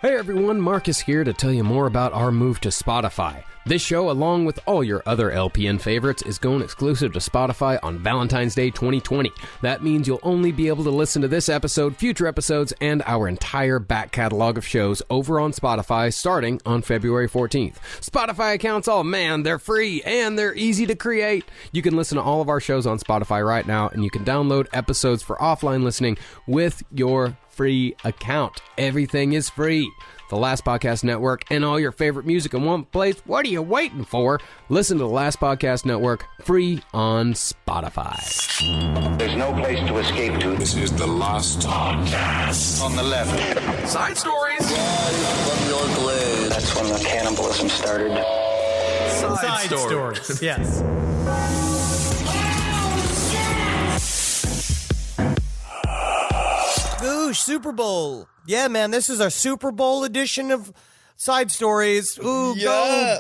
Hey everyone, Marcus here to tell you more about our move to Spotify. This show, along with all your other LPN favorites, is going exclusive to Spotify on Valentine's Day 2020. That means you'll only be able to listen to this episode, future episodes, and our entire back catalog of shows over on Spotify starting on February 14th. Spotify accounts, oh man, they're free and they're easy to create. You can listen to all of our shows on Spotify right now, and you can download episodes for offline listening with your free account. Everything is free. The Last Podcast Network and all your favorite music in one place. What are you waiting for? Listen to the Last Podcast Network free on Spotify. There's no place to escape to. This is the Last Podcast. On the left. Side stories. From your glade. That's when the cannibalism started. Side stories. Yes. Goosh, Super Bowl. Yeah, man, this is our Super Bowl edition of Side Stories. Ooh, Yeah.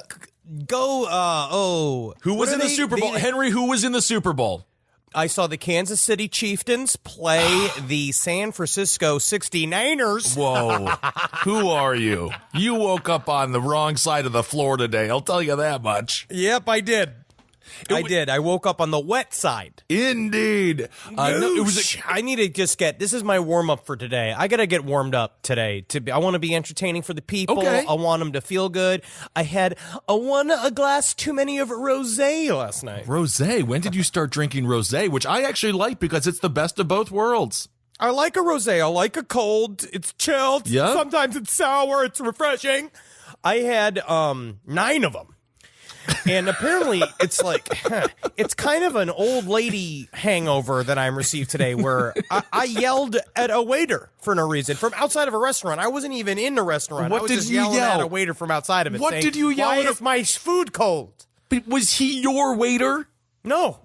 go. Who was in the Super Bowl? Henry, who was in the Super Bowl? I saw the Kansas City Chieftains play the San Francisco 69ers. Whoa. Who are you? You woke up on the wrong side of the floor today. I'll tell you that much. Yep, I did. I woke up on the wet side. Indeed. I need to just this is my warm up for today. I got to get warmed up today. I want to be entertaining for the people. Okay. I want them to feel good. I had a glass too many of rosé last night. Rosé. When did you start drinking rosé? Which I actually like because it's the best of both worlds. I like a rosé. I like a cold. It's chilled. Yeah. Sometimes it's sour. It's refreshing. I had 9 of them. And apparently it's it's kind of an old lady hangover that I received today where I yelled at a waiter for no reason from outside of a restaurant. I wasn't even in the restaurant. What I was did just you yelling yell? at a waiter from outside of it. What saying, did you yell Why at is my food cold? But was he your waiter? No.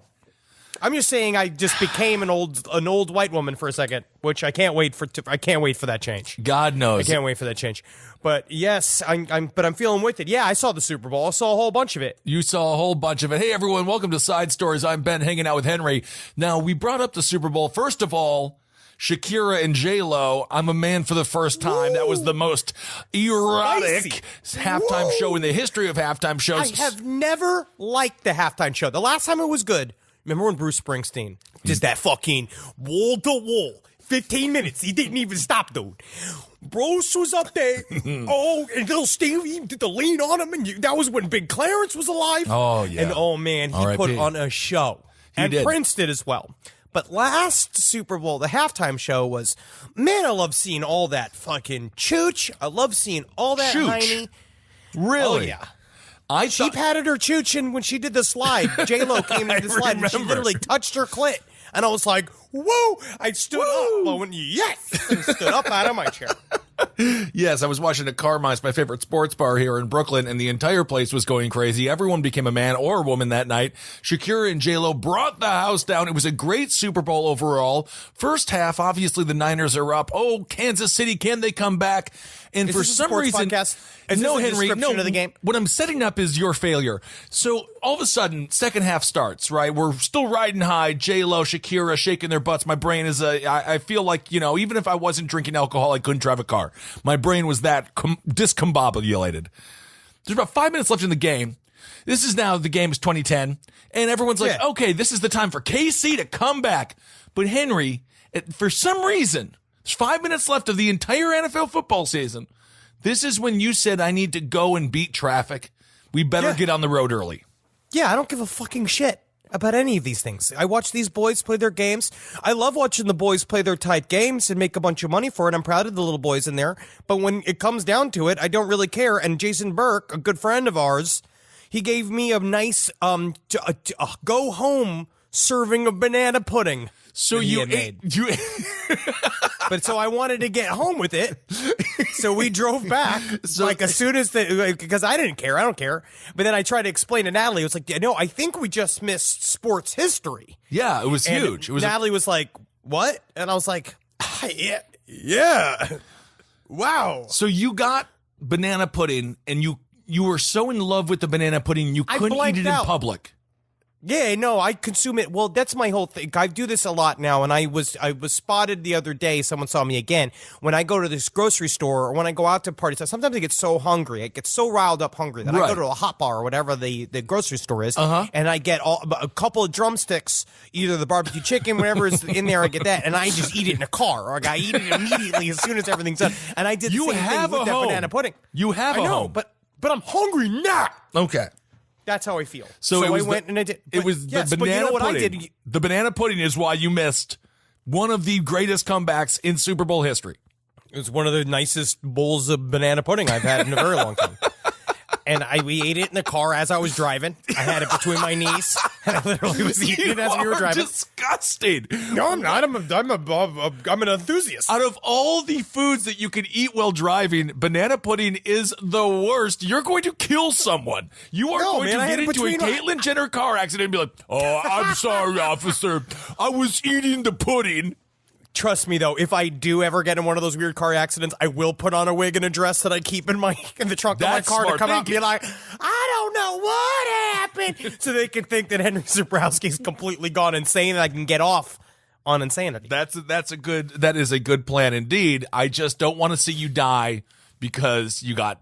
I'm just saying I just became an old white woman for a second, which I can't wait for that change. God knows. I can't wait for that change. But yes, I'm feeling with it. Yeah, I saw the Super Bowl. I saw a whole bunch of it. You saw a whole bunch of it. Hey, everyone. Welcome to Side Stories. I'm Ben, hanging out with Henry. Now, we brought up the Super Bowl. First of all, Shakira and J-Lo, I'm a man for the first time. Woo! That was the most erotic halftime show in the history of halftime shows. I have never liked the halftime show. The last time it was good, remember when Bruce Springsteen did that fucking wall to wall, 15 minutes. He didn't even stop, dude. Bruce was up there. And little Stevie did the lean on him. And that was when Big Clarence was alive. Oh, yeah. And oh, man, he R.I.P. put on a show. He and did. Prince did as well. But last Super Bowl, the halftime show was, man, I love seeing all that fucking chooch. I love seeing all that Chooch? hiney. Really? Oh, yeah. She patted her chooch when she did the slide. J-Lo came into the slide and she literally touched her clit. And I was like, whoa! I stood up. Well, yes! And stood up out of my chair. Yes, I was watching at Carmine's, my favorite sports bar here in Brooklyn, and the entire place was going crazy. Everyone became a man or a woman that night. Shakira and J-Lo brought the house down. It was a great Super Bowl overall. First half, obviously the Niners are up. Oh, Kansas City, can they come back? And Is for this a some sports reason, podcast? Is no, this a Henry, description no. of the game? What I'm setting up is your failure. So all of a sudden, second half starts. Right, we're still riding high. J-Lo, Shakira, shaking their butts. My brain is I feel like, even if I wasn't drinking alcohol, I couldn't drive a car. My brain was that discombobulated. There's about 5 minutes left in the game. This is now, the game is 2010, and everyone's like, okay, this is the time for KC to come back. But Henry, for some reason, there's 5 minutes left of the entire NFL football season. This is when you said, I need to go and beat traffic. We better get on the road early. Yeah, I don't give a fucking shit about any of these things. I watch these boys play their games. I love watching the boys play their tight games and make a bunch of money for it. I'm proud of the little boys in there. But when it comes down to it, I don't really care. And Jason Burke, a good friend of ours, he gave me a nice go home serving of banana pudding. So you But so I wanted to get home with it. So we drove back. As soon as because I didn't care. I don't care. But then I tried to explain to Natalie. It was like, no, I think we just missed sports history. Yeah, it was huge. Natalie was like, what? And I was like, yeah. Wow. So you got banana pudding and you were so in love with the banana pudding you couldn't eat it in public. Yeah, no, I consume it. Well, that's my whole thing. I do this a lot now, and I was spotted the other day. Someone saw me again when I go to this grocery store or when I go out to parties. Sometimes I get so hungry, I get so riled up hungry that I go to a hot bar or whatever the grocery store is, and I get a couple of drumsticks, either the barbecue chicken, whatever is in there. I get that, and I just eat it in a car, or I eat it immediately as soon as everything's done. And I did the same thing with that banana pudding. You have a home, but I'm hungry now. Okay. That's how I feel. So I went and I did. It was yes, the banana but you know what pudding. I did? The banana pudding is why you missed one of the greatest comebacks in Super Bowl history. It was one of the nicest bowls of banana pudding I've had in a very long time. And we ate it in the car as I was driving. I had it between my knees, and I literally was eating it as we were driving. Disgusting. No, I'm not. I'm an enthusiast. Out of all the foods that you can eat while driving, banana pudding is the worst. You're going to kill someone. You are going to get into a Caitlyn Jenner car accident and be like, "Oh, I'm sorry, officer. I was eating the pudding." Trust me, though, if I do ever get in one of those weird car accidents, I will put on a wig and a dress that I keep in the trunk of my car to come out and be like, I don't know what happened. So they can think that Henry Zebrowski's completely gone insane and I can get off on insanity. That is a good plan indeed. I just don't want to see you die because you got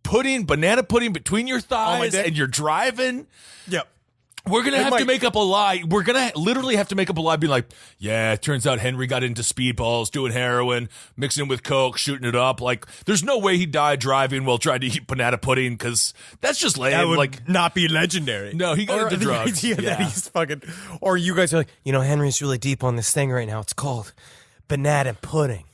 banana pudding between your thighs and you're driving. Yep. We're going to have to make up a lie. We're going to literally have to make up a lie being like, yeah, it turns out Henry got into speedballs, doing heroin, mixing with coke, shooting it up. Like, there's no way he died driving while trying to eat banana pudding because that's just lame. That would not be legendary. No, he got into drugs. The idea that he's fucking... Or you guys are like, Henry's really deep on this thing right now. It's called banana pudding.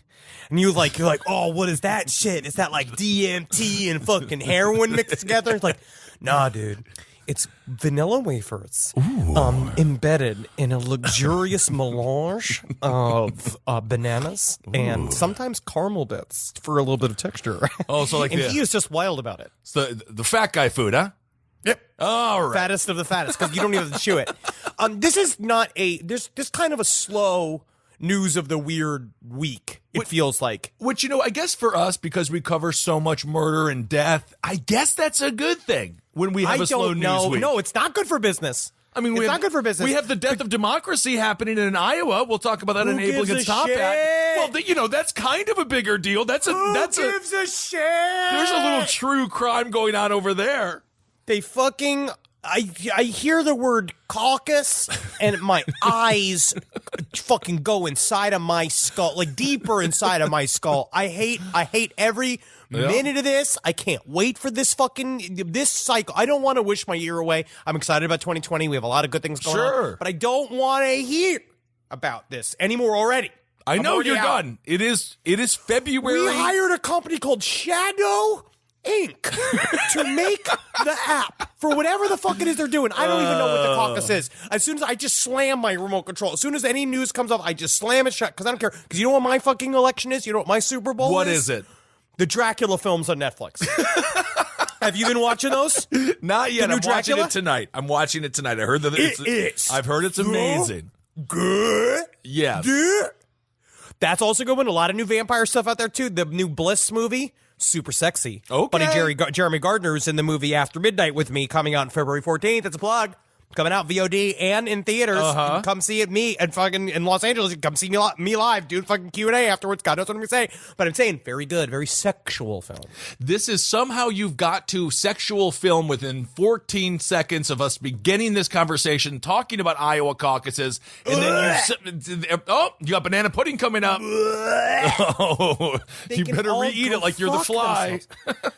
And you're like, oh, what is that shit? Is that like DMT and fucking heroin mixed together? It's like, nah, dude. It's vanilla wafers embedded in a luxurious melange of bananas and sometimes caramel bits for a little bit of texture. Oh, so like and he is just wild about it. It's the fat guy food, huh? Yep. All right. Fattest of the fattest because you don't even have to chew it. This is not this kind of a slow news of the weird week. It feels like. Which, I guess for us, because we cover so much murder and death, I guess that's a good thing when we have a slow news week. No, it's not good for business. I mean, it's not good for business. We have the death of democracy happening in Iowa. We'll talk about that in Abel Gets Top Hat. Well, that's kind of a bigger deal. Who gives a shit? There's a little true crime going on over there. They fucking... I hear the word caucus and my eyes fucking go inside of my skull, like deeper inside of my skull. I hate every minute of this. I can't wait for this cycle. I don't want to wish my year away. I'm excited about 2020. We have a lot of good things going on, but I don't want to hear about this anymore already. I know you're done. It is February. We hired a company called Shadow Inc. to make the app for whatever the fuck it is they're doing. I don't even know what the caucus is. As soon as I just slam my remote control, as soon as any news comes up, I just slam it shut because I don't care. Because you know what my fucking election is? You know what my Super Bowl is? What is it? The Dracula films on Netflix. Have you been watching those? Not yet. I'm watching it tonight. I heard that I've heard it's amazing. Good. Yes. Good. That's also going. A lot of new vampire stuff out there too. The new Bliss movie. Super sexy. Okay. Buddy Jeremy Gardner is in the movie After Midnight with me, coming out on February 14th. That's a plug. Coming out VOD and in theaters. Come see it, me and fucking in Los Angeles. Come see me live, dude. Fucking Q&A afterwards. God knows what I'm gonna say. But I'm saying very good, very sexual film. This is somehow you've got to sexual film within 14 seconds of us beginning this conversation, talking about Iowa caucuses, and then you got banana pudding coming up. You better re-eat it like you're the fly.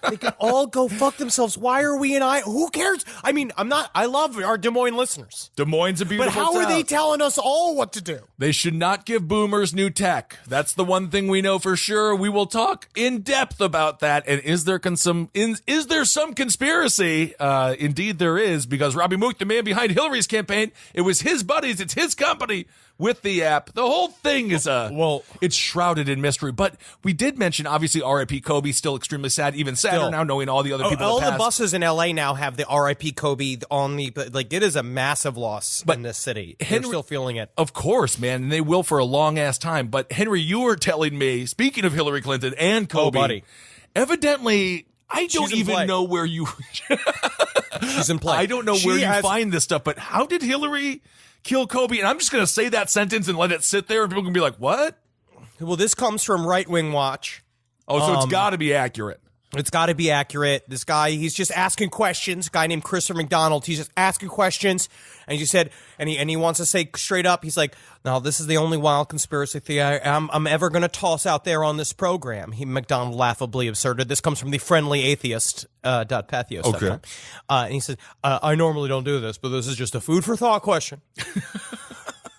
They can all go fuck themselves. Why are we in Iowa? Who cares? I mean, I love our Des Moines listeners. Des Moines a beautiful But how town. are they telling us all what to do? They should not give boomers new tech. That's the one thing we know for sure. We will talk in depth about that. And is there some conspiracy? Indeed there is, because Robbie Mook, the man behind Hillary's campaign, it was his buddies, it's his company with the app. The whole thing is it's shrouded in mystery. But we did mention, obviously, R.I.P. Kobe, still extremely sad, even sadder now knowing all the other people all that passed. the buses in L.A. now have the R.I.P. Kobe on the, like, it is a massive loss in this city. They're still feeling it. Of course, man, and they will for a long ass time. But Henry, you were telling me, speaking of Hillary Clinton and Kobe, buddy. evidently I don't even know where you She's in play. I don't know where you find this stuff, but how did Hillary kill Kobe? And I'm just going to say that sentence and let it sit there, and people can be like, what? Well, this comes from Right Wing Watch. Oh, so it's got to be accurate. It's got to be accurate. This guy, he's just asking questions. A guy named Christopher McDonald. He's just asking questions, and he said, and he wants to say straight up, he's like, "No, this is the only wild conspiracy theory I'm ever going to toss out there on this program." McDonald laughably asserted. This comes from the Friendly Atheist .pathos. Okay. And he says, "I normally don't do this, but this is just a food for thought question."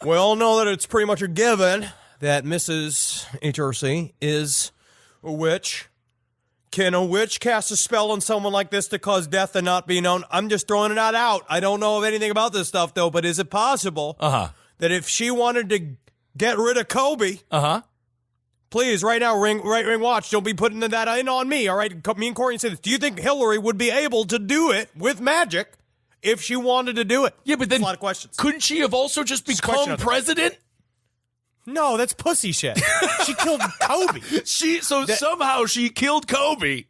We all know that it's pretty much a given that Mrs. HRC is a witch. Can a witch cast a spell on someone like this to cause death and not be known? I'm just throwing it out. I don't know of anything about this stuff, though, but is it possible that if she wanted to get rid of Kobe, please, right now, Right Wing Watch, don't be putting that in on me, all right? Me and Corey say this. Do you think Hillary would be able to do it with magic if she wanted to do it? Yeah, but then a lot of questions. Couldn't she have also just become president? No, that's pussy shit. She killed Kobe. Somehow she killed Kobe,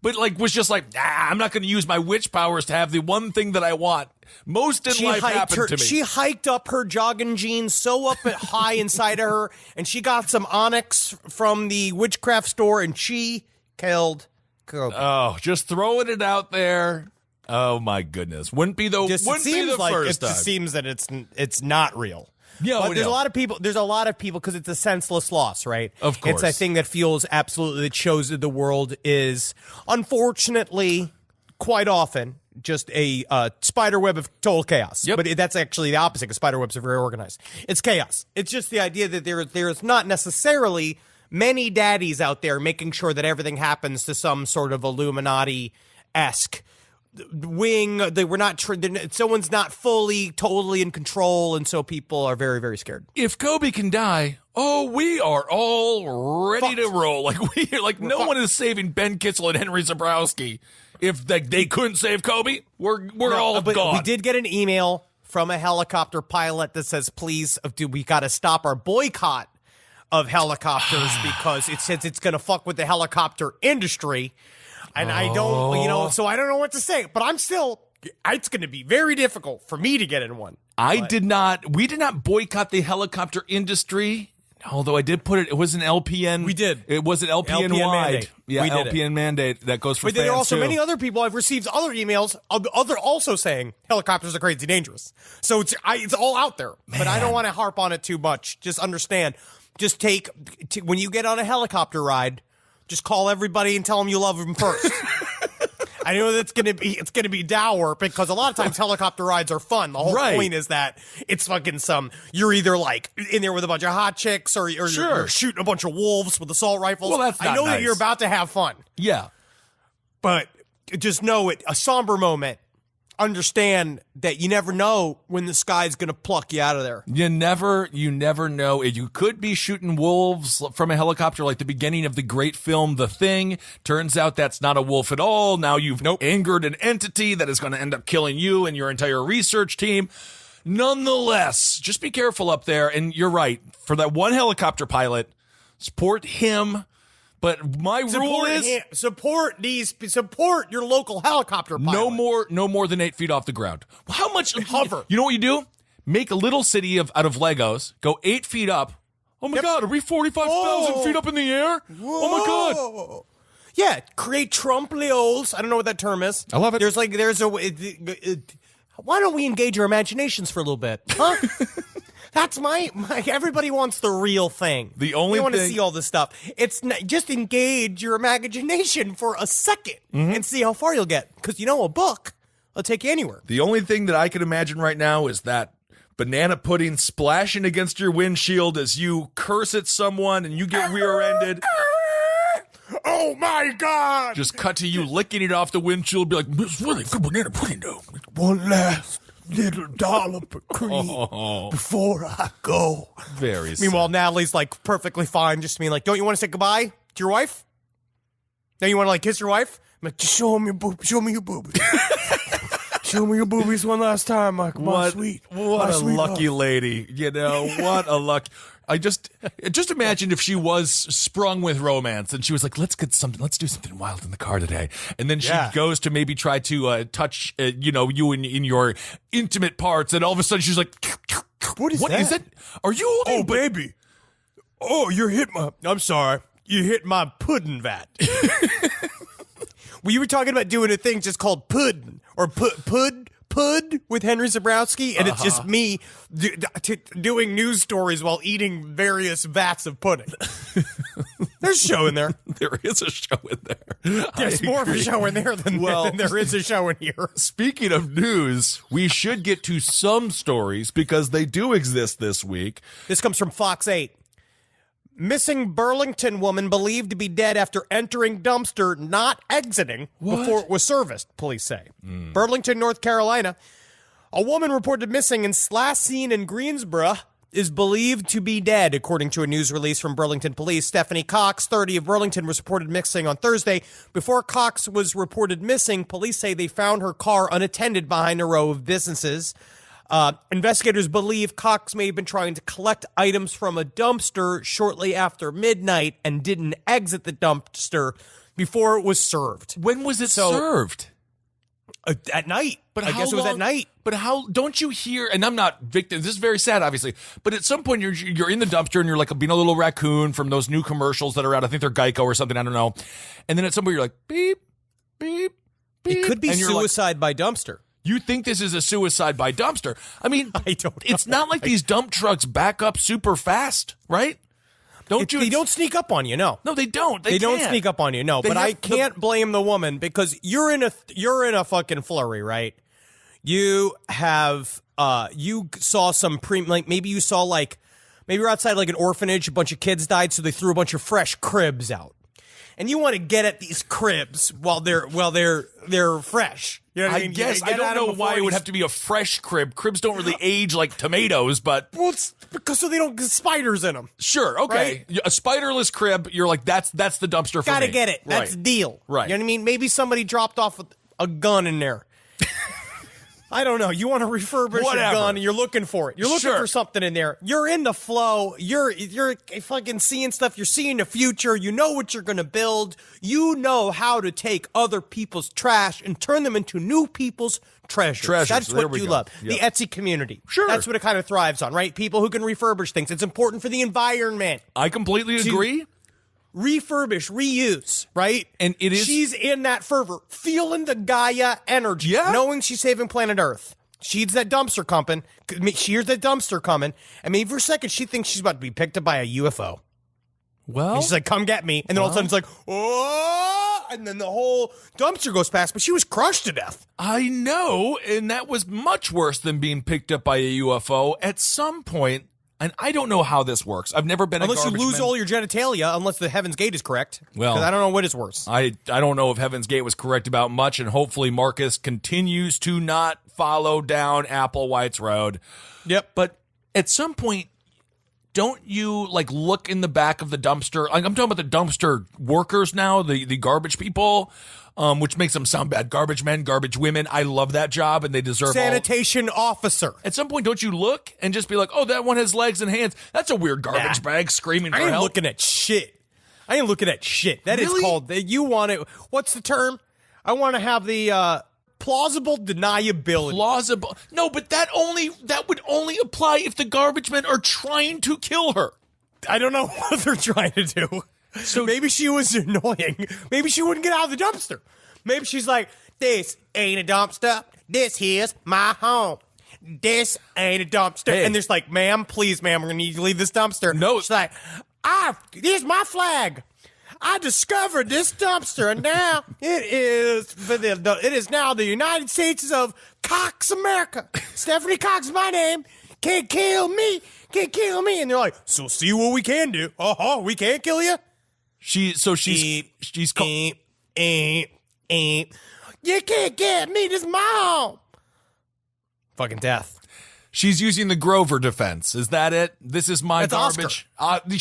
but was just like, I'm not going to use my witch powers to have the one thing that I want. Most in life happened to me. She hiked up her jogging jeans so up high inside of her, and she got some onyx from the witchcraft store, and she killed Kobe. Oh, just throwing it out there. Oh my goodness, wouldn't be the first time. It just seems that it's not real. Yeah, but there's a lot of people. There's a lot of people because it's a senseless loss, right? Of course, it's a thing that feels absolutely that shows that the world is, unfortunately, quite often just a spider web of total chaos. Yep. But that's actually the opposite. Because spider webs are very organized. It's chaos. It's just the idea that there's not necessarily many daddies out there making sure that everything happens to some sort of Illuminati-esque wing. Someone's not fully totally in control, and so people are very, very scared. If Kobe can die, we are all ready to roll. No one is saving Ben Kitzel and Henry Zabrowski. If they couldn't save Kobe, we're all gone. We did get an email from a helicopter pilot that says, please, we got to stop our boycott of helicopters because it says it's going to fuck with the helicopter industry. And I don't, so I don't know what to say, but it's going to be very difficult for me to get in one. We did not boycott the helicopter industry, although I did put it was an LPN. We did. It was an LPN wide. Mandate. Yeah, LPN mandate that goes for fans, there are also too. many other people. I've received other emails, also saying helicopters are crazy dangerous. So it's all out there, but I don't want to harp on it too much. Just understand, when you get on a helicopter ride, just call everybody and tell them you love them first. I know that's it's gonna be dour because a lot of times helicopter rides are fun. The whole point is that it's fucking you're either in there with a bunch of hot chicks or you're shooting a bunch of wolves with assault rifles. Well, that's not I know nice. that you're about to have fun. Yeah, but just know a somber moment. Understand that you never know when the sky's going to pluck you out of there. You never know. You could be shooting wolves from a helicopter like the beginning of the great film The Thing. Turns out that's not a wolf at all. Now you've angered an entity that is going to end up killing you and your entire research team. Nonetheless, just be careful up there. And you're right. For that one helicopter pilot, support him. But my rule is support your local helicopter pilot. No more than 8 feet off the ground. How much hover? You know what you do? Make a little city out of Legos. Go 8 feet up. Oh my God! Are we 45,000 feet up in the air? Whoa. Oh my God! Yeah, create Trump Leos. I don't know what that term is. I love it. Why don't we engage our imaginations for a little bit? Huh? That's my everybody wants the real thing. The only they want to see all this stuff. It's just engage your imagination for a second and see how far you'll get. Because a book will take you anywhere. The only thing that I can imagine right now is that banana pudding splashing against your windshield as you curse at someone and you get rear-ended. Oh my God! Just cut to you licking it off the windshield. Be like, it's really good banana pudding, though. One last little dollop of cream before I go. Very Meanwhile, Natalie's perfectly fine, just being like, don't you want to say goodbye to your wife? Now you want to kiss your wife? I'm like, just show me your boob. Show me your boobies one last time, my sweet. What a lucky lady. You know, what a luck. I just imagine if she was sprung with romance and she was like, let's do something wild in the car today. And then she goes to maybe try to touch, you in your intimate parts. And all of a sudden she's like, What is that? Are you holding? Oh, baby. Oh, I'm sorry. You hit my pudding vat. We were talking about doing a thing just called pudding or pud with Henry Zabrowski, and it's just me doing news stories while eating various vats of pudding. There's a show in there. There is a show in there. There's more of a show in there than there is a show in here. Speaking of news, we should get to some stories because they do exist this week. This comes from Fox 8. Missing Burlington woman believed to be dead after entering dumpster, not exiting before it was serviced, police say. Burlington, North Carolina. A woman reported missing and last seen in Greensboro is believed to be dead, according to a news release from Burlington police. Stephanie Cox, 30, of Burlington, was reported missing on Thursday. Before Cox was reported missing, police say they found her car unattended behind a row of businesses. Investigators believe Cox may have been trying to collect items from a dumpster shortly after midnight and didn't exit the dumpster before it was served. When was it served? At night. But I guess it was at night. But how don't you hear? And I'm not victim. This is very sad, obviously. But at some point, you're in the dumpster and you're like being a little raccoon from those new commercials that are out. I think they're Geico or something. I don't know. And then at some point, you're like beep, beep, beep. It could be suicide by dumpster. You think this is a suicide by dumpster? I mean, I don't know. It's not like these dump trucks back up super fast, right? They don't sneak up on you, no. No, they don't. They don't sneak up on you, no. But I can't blame the woman because you're in a fucking flurry, right? You have you saw some maybe you saw maybe you're outside like an orphanage, a bunch of kids died, so they threw a bunch of fresh cribs out. And you want to get at these cribs while they're fresh. You know what I mean? Guess I don't know why it would have to be a fresh crib. Cribs don't really age like tomatoes, but it's because so they don't get spiders in them. Sure, okay, right? A spiderless crib. You're like that's the dumpster for Gotta me. get it. That's the deal. Right. You know what I mean? Maybe somebody dropped off a gun in there. I don't know. You want to refurbish a gun and you're looking for it. You're looking for something in there. You're in the flow. You're fucking seeing stuff. You're seeing the future. You know what you're going to build. You know how to take other people's trash and turn them into new people's treasures. That's what you love. Yep. The Etsy community. Sure. That's what it kind of thrives on, right? People who can refurbish things. It's important for the environment. I completely agree. Refurbish, reuse, right? And it is. She's in that fervor, feeling the Gaia energy, knowing she's saving planet Earth. She hears that dumpster coming, and maybe for a second she thinks she's about to be picked up by a UFO. Well, and she's like, "Come get me!" And then all of a sudden it's like, "Oh!" And then the whole dumpster goes past, but she was crushed to death. I know, and that was much worse than being picked up by a UFO. At some point. And I don't know how this works. I've never been unless you lose all your genitalia, unless the Heaven's Gate is correct. Well, I don't know what is worse. I don't know if Heaven's Gate was correct about much, and hopefully Marcus continues to not follow down Applewhite's road. Yep. But at some point, don't you look in the back of the dumpster? I'm talking about the dumpster workers now, the garbage people. Which makes them sound bad. Garbage men, garbage women. I love that job, and they deserve sanitation officer. At some point, don't you look and just be like, "Oh, that one has legs and hands. That's a weird garbage bag screaming for help." I ain't looking at shit. That really? Is called. You want it? What's the term? I want to have the plausible deniability. Plausible? No, but that would only apply if the garbage men are trying to kill her. I don't know what they're trying to do. So maybe she was annoying. Maybe she wouldn't get out of the dumpster. Maybe she's like, "This ain't a dumpster. This here's my home. This ain't a dumpster." Hey. And there's like, "Ma'am, please, ma'am, we're gonna need you to leave this dumpster." No. She's like, "Here's my flag. I discovered this dumpster, and now it is now the United States of Cox America. Stephanie Cox is my name. Can't kill me. Can't kill me." And they're like, "So see what we can do. We can't kill you." She's called. You can't get me. This is my home. Fucking death. She's using the Grover defense. Is that it? This is my That's garbage.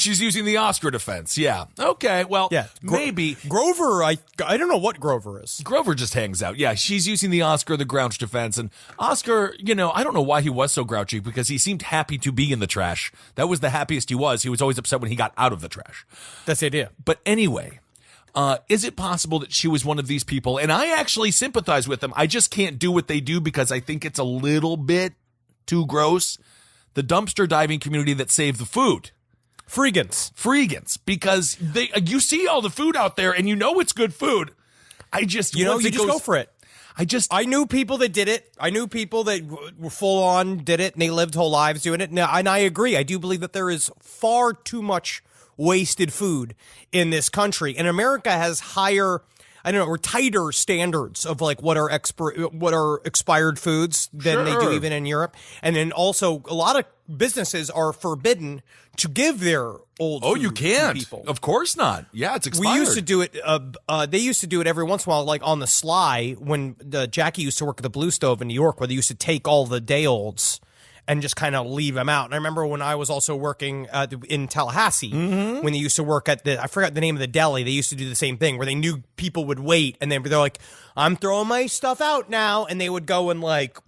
She's using the Oscar defense. Yeah. Okay. Well, Yeah, maybe. Grover. I don't know what Grover is. Grover just hangs out. Yeah, she's using the Oscar the Grouch defense. And Oscar, I don't know why he was so grouchy, because he seemed happy to be in the trash. That was the happiest he was. He was always upset when he got out of the trash. That's the idea. But anyway, is it possible that she was one of these people? And I actually sympathize with them. I just can't do what they do because I think it's a little bit too gross. The dumpster diving community that saved the food. Freegans. Because you see all the food out there and it's good food. You just go for it. I knew people that did it. I knew people that were full on did it, and they lived whole lives doing it. Now, and I agree. I do believe that there is far too much wasted food in this country, and America has higher, or tighter standards of like what are expired foods than they do even in Europe. And then also a lot of businesses are forbidden to give their old food you can't. to people. Of course not. Yeah, it's expired. We used to do it. They used to do it every once in a while, like on the sly. When Jackie used to work at the Blue Stove in New York, where they used to take all the day olds and just kind of leave them out. And I remember when I was also working in Tallahassee, when they used to work at I forgot the name of the deli, they used to do the same thing where they knew people would wait, and they're like, I'm throwing my stuff out now, and they would go and like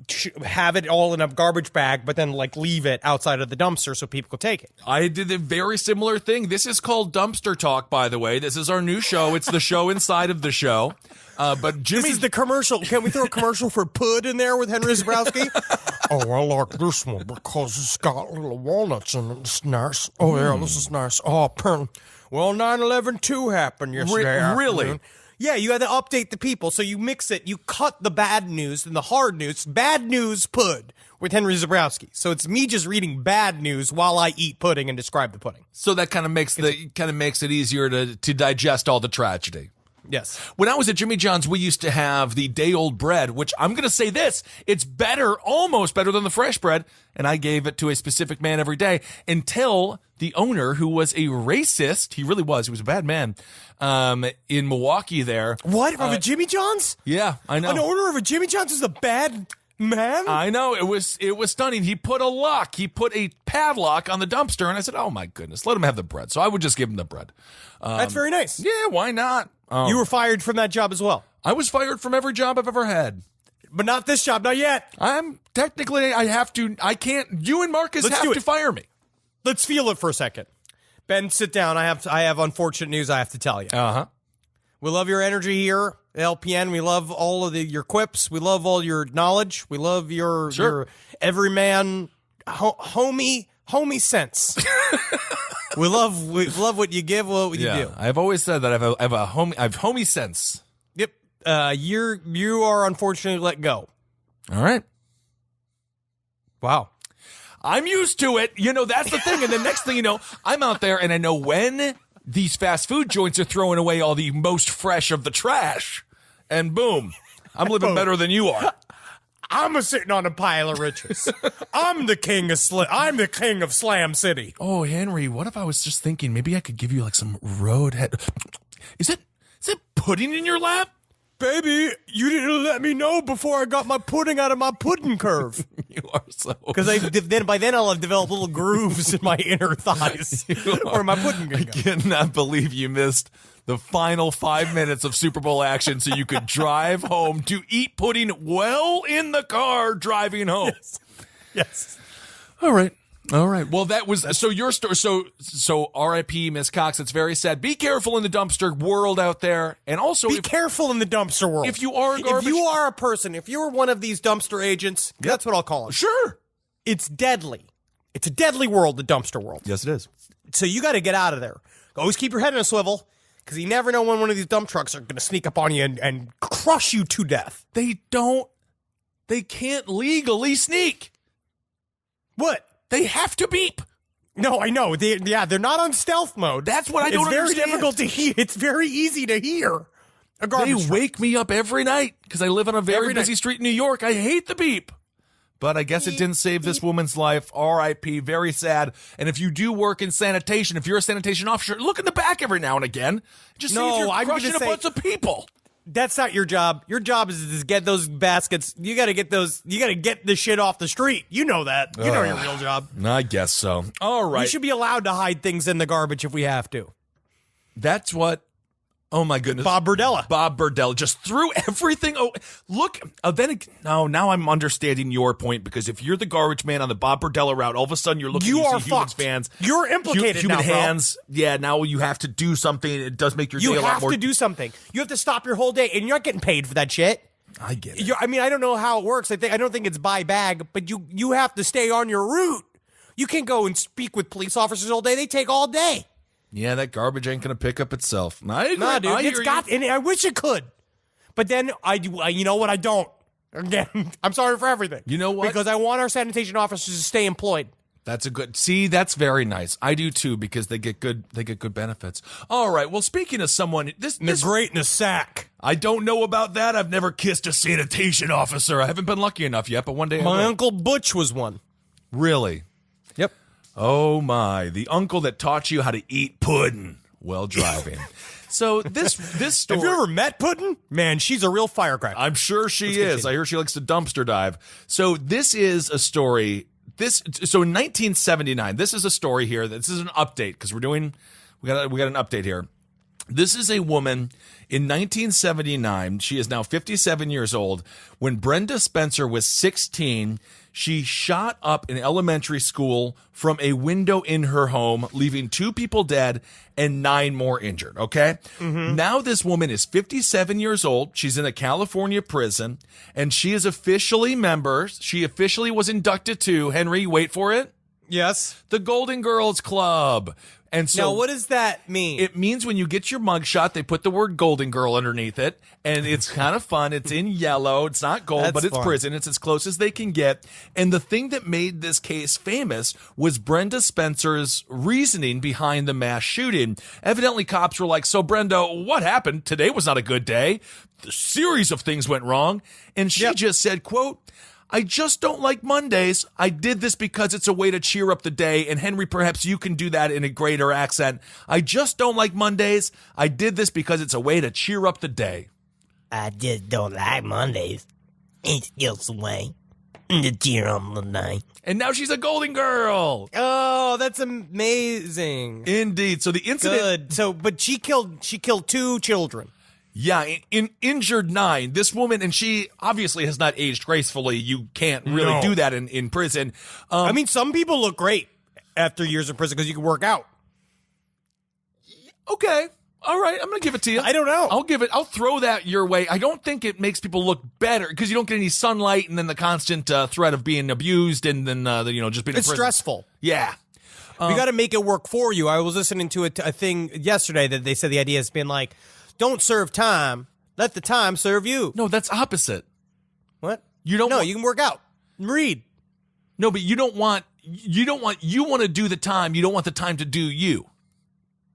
have it all in a garbage bag, but then like leave it outside of the dumpster so people could take it. I did a very similar thing. This is called Dumpster Talk, by the way. This is our new show. It's the show inside of the show. But Jimmy, this is the commercial. Can we throw a commercial for Pud in there with Henry Zabrowski? Oh, I like this one because it's got little walnuts in it. It's nice. Oh, yeah, this is nice. Oh, well, 9/11-2 happened yesterday. Really? Afternoon. Yeah, you had to update the people. So you mix it. You cut the bad news and the hard news. Bad news Pud with Henry Zabrowski. So it's me just reading bad news while I eat pudding and describe the pudding. So that kind of makes it easier to digest all the tragedy. Yes. When I was at Jimmy John's, we used to have the day-old bread, which I'm going to say this, it's better, almost better than the fresh bread, and I gave it to a specific man every day until the owner, who was a racist, he really was, he was a bad man, in Milwaukee there. What? Of a Jimmy John's? Yeah, I know. An owner of a Jimmy John's is a bad man? I know. It was stunning. He put a padlock on the dumpster, and I said, oh my goodness, let him have the bread. So I would just give him the bread. That's very nice. Yeah, why not? You were fired from that job as well. I was fired from every job I've ever had. But not this job, not yet. I can't, you and Marcus have to fire me. Let's feel it for a second. Ben, sit down. I have unfortunate news I have to tell you. Uh-huh. We love your energy here at LPN. We love all of your quips. We love all your knowledge. We love your everyman homie sense. We love what you give, what you do. I've always said that I have homie sense. Yep. You are unfortunately let go. All right. Wow. I'm used to it. That's the thing. And the next thing you know, I'm out there and I know when these fast food joints are throwing away all the most fresh of the trash. And boom, I'm living better than you are. I'm sitting on a pile of riches. I'm the king of Slam City. Oh, Henry, what if I was just thinking maybe I could give you like some roadhead? Is it pudding in your lap? Baby, you didn't let me know before I got my pudding out of my pudding curve. You are so... Because by then I'll have developed little grooves in my inner thighs where my pudding can go. I cannot believe you missed the final 5 minutes of Super Bowl action so you could drive home to eat pudding well in the car driving home. Yes. All right. Well, that was so your story. So R.I.P. Miss Cox. It's very sad. Be careful in the dumpster world out there, and also be careful in the dumpster world. If you are a person, if you're one of these dumpster agents, that's what I'll call it. Sure, it's deadly. It's a deadly world, the dumpster world. Yes, it is. So you got to get out of there. Always keep your head in a swivel, because you never know when one of these dump trucks are going to sneak up on you and crush you to death. They can't legally sneak. What? They have to beep. No, I know. They're not on stealth mode. That's what I don't understand. It's very difficult to hear. It's very easy to hear a garbage truck. Wake me up every night because I live on a very busy street in New York. I hate the beep. But I guess it didn't save this woman's life. R.I.P. Very sad. And if you do work in sanitation, if you're a sanitation officer, look in the back every now and again. Just see if you're crushing a bunch of people. That's not your job. Your job is to get those baskets. You got to get the shit off the street. You know that. You know your real job. I guess so. All right. We should be allowed to hide things in the garbage if we have to. That's what. Oh my goodness. Bob Burdella just threw everything. Oh, look. Now I'm understanding your point, because if you're the garbage man on the Bob Burdella route, all of a sudden you're looking at human fans. You're implicated human now, hands. Bro. Yeah, now you have to do something. It does make your day a lot more. You have to do something. You have to stop your whole day, and you're not getting paid for that shit. I get it. I don't know how it works. I don't think it's by bag, but you have to stay on your route. You can't go and speak with police officers all day. They take all day. Yeah, that garbage ain't gonna pick up itself. I agree. Nah, dude, and I wish it could, but then you know what? I don't. Again, I'm sorry for everything. You know what? Because I want our sanitation officers to stay employed. That's that's very nice. I do too, because they get good benefits. All right. Well, speaking of someone, they're great in a sack. I don't know about that. I've never kissed a sanitation officer. I haven't been lucky enough yet, but one day my Uncle Butch was one. Really? Yep. Oh my, the uncle that taught you how to eat pudding while driving. So this story. Have you ever met Puddin'? Man, she's a real firecracker. I'm sure she is. I hear she likes to dumpster dive. So this is a story. So in 1979, this is a story here. This is an update, because we got an update here. This is a woman in 1979. She is now 57 years old. When Brenda Spencer was 16, she shot up an elementary school from a window in her home, leaving 2 people dead and 9 more injured. Okay. Mm-hmm. Now this woman is 57 years old. She's in a California prison, and she is officially was inducted to, Henry, wait for it. Yes. The Golden Girls Club. And so, now, what does that mean? It means when you get your mugshot, they put the word Golden Girl underneath it, and it's kind of fun. It's in yellow. It's not gold, but it's prison. It's as close as they can get. And the thing that made this case famous was Brenda Spencer's reasoning behind the mass shooting. Evidently, cops were like, so Brenda, what happened? Today was not a good day. The series of things went wrong. And she just said, quote, I just don't like Mondays. I did this because it's a way to cheer up the day. And Henry, perhaps you can do that in a greater accent. I just don't like Mondays. I did this because it's a way to cheer up the day. I just don't like Mondays. It's just a way to cheer up the day. And now she's a Golden Girl. Oh, that's amazing. Indeed. So the incident. Good. So, but she killed 2 children. Yeah, injured 9. This woman, and she obviously has not aged gracefully. You can't really do that in prison. I mean, some people look great after years in prison because you can work out. Okay. All right. I'm going to give it to you. I don't know. I'll throw that your way. I don't think it makes people look better because you don't get any sunlight and then the constant threat of being abused and then, just being in prison. It's stressful. Yeah. We got to make it work for you. I was listening to a thing yesterday that they said the idea has been like, don't serve time. Let the time serve you. No, that's opposite. What? You don't. No, you can work out and read. No, but you want to do the time. You don't want the time to do you.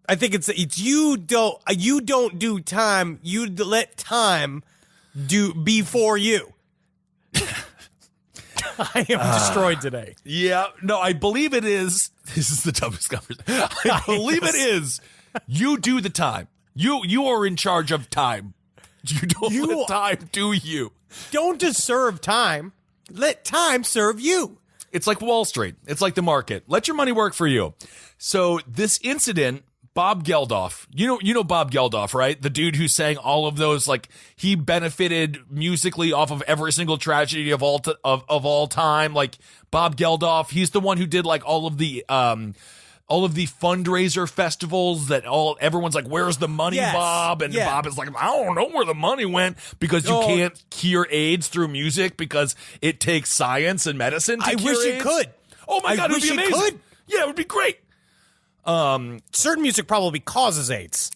I think it's you don't do time. You let time be for you. I am destroyed today. Yeah. No, I believe it is. This is the dumbest conversation. I believe it is. You do the time. You are in charge of time. You don't let time do you. Don't just serve time. Let time serve you. It's like Wall Street. It's like the market. Let your money work for you. So this incident, Bob Geldof, you know Bob Geldof, right? The dude who sang all of those, like he benefited musically off of every single tragedy of all time. Like Bob Geldof, he's the one who did like all of the fundraiser festivals that everyone's like, where's the money, yes. Bob? And Bob is like, I don't know where the money went because you can't cure AIDS through music because it takes science and medicine to cure AIDS. I wish it could. Oh my God, it would be amazing. Could. Yeah, it would be great. Certain music probably causes AIDS.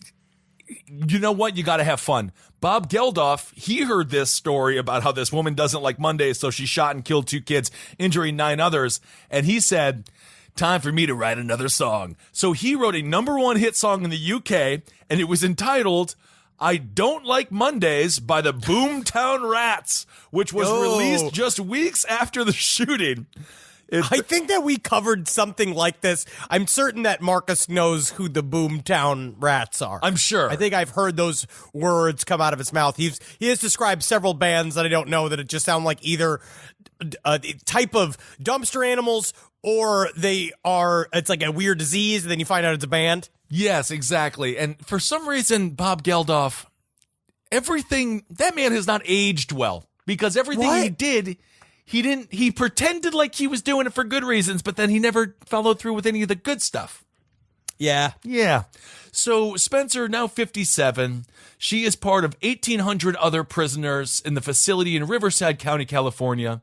You know what? You got to have fun. Bob Geldof, he heard this story about how this woman doesn't like Mondays, so she shot and killed 2 kids, injuring 9 others. And he said, time for me to write another song. So he wrote a #1 hit song in the UK, and it was entitled I Don't Like Mondays by the Boomtown Rats, which was released just weeks after the shooting. I think that we covered something like this. I'm certain that Marcus knows who the Boomtown Rats are. I'm sure. I think I've heard those words come out of his mouth. He has described several bands that I don't know that it just sound like either a type of dumpster animals or it's like a weird disease and then you find out it's a band. Yes, exactly. And for some reason, Bob Geldof, that man has not aged well because everything he did, he pretended like he was doing it for good reasons, but then he never followed through with any of the good stuff. Yeah. Yeah. So Spencer, now 57, she is part of 1,800 other prisoners in the facility in Riverside County, California.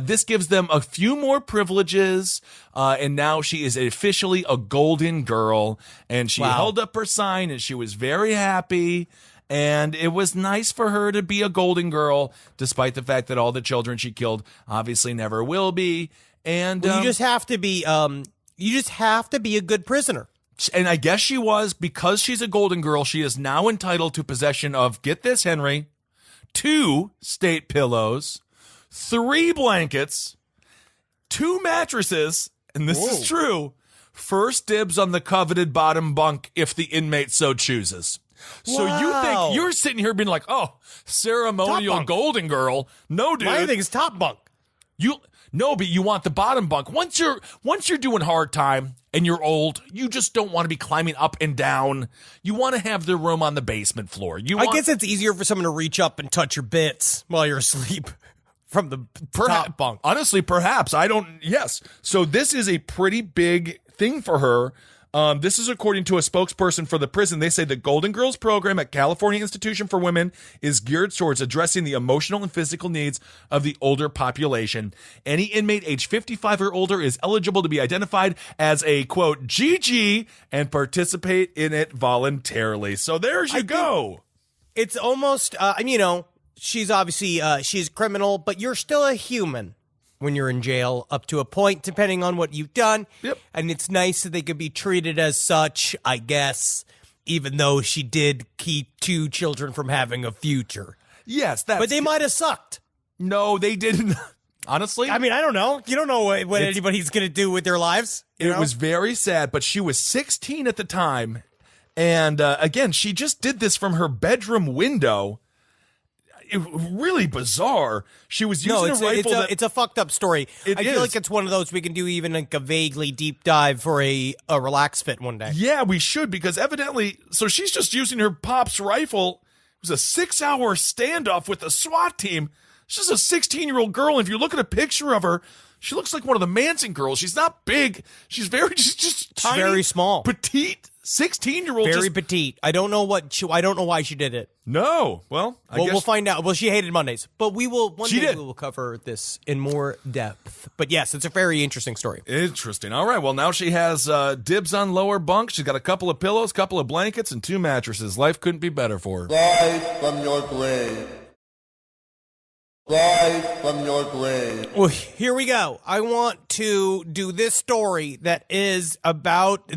This gives them a few more privileges, and now she is officially a golden girl, and she held up her sign, and she was very happy, and it was nice for her to be a golden girl, despite the fact that all the children she killed obviously never will be. And you just have to be a good prisoner. And I guess she was, because she's a golden girl, she is now entitled to possession of, get this, Henry, 2 state pillows, 3 blankets, 2 mattresses, and this is true, first dibs on the coveted bottom bunk if the inmate so chooses. So you think, you're sitting here being like, oh, ceremonial golden girl. No, dude. My thing is top bunk. No, but you want the bottom bunk. Once you're doing hard time and you're old, you just don't want to be climbing up and down. You want to have the room on the basement floor. I guess it's easier for someone to reach up and touch your bits while you're asleep from the top bunk. Honestly, perhaps. Yes. So this is a pretty big thing for her. This is according to a spokesperson for the prison. They say the Golden Girls program at California Institution for Women is geared towards addressing the emotional and physical needs of the older population. Any inmate age 55 or older is eligible to be identified as a, quote, GG and participate in it voluntarily. So there you go. It's almost, she's obviously, she's a criminal, but you're still a human when you're in jail, up to a point, depending on what you've done. Yep. And it's nice that they could be treated as such, I guess, even though she did keep 2 children from having a future. Yes. But they might have sucked. No, they didn't. Honestly. I mean, I don't know. You don't know what anybody's going to do with their lives. It was very sad, but she was 16 at the time. And again, she just did this from her bedroom window. Really bizarre. She was using a rifle. It's a fucked up story. I feel like it's one of those we can do even like a vaguely deep dive for a relax fit one day. Yeah, we should, because evidently, so she's just using her pop's rifle. It was a 6-hour standoff with the SWAT team. She's a 16-year-old girl. And if you look at a picture of her, she looks like one of the Manson girls. She's not big. She's just tiny, very small, petite. 16-year-old, very petite. I don't know why she did it. No, well, I guess we'll find out. Well, she hated Mondays, but we will we will cover this in more depth. But yes, it's a very interesting story. Interesting. All right. Well, now she has dibs on lower bunk. She's got a couple of pillows, couple of blankets, and 2 mattresses. Life couldn't be better for her. Rise from your grave. Rise from your grave. Well, here we go. I want to do this story that is about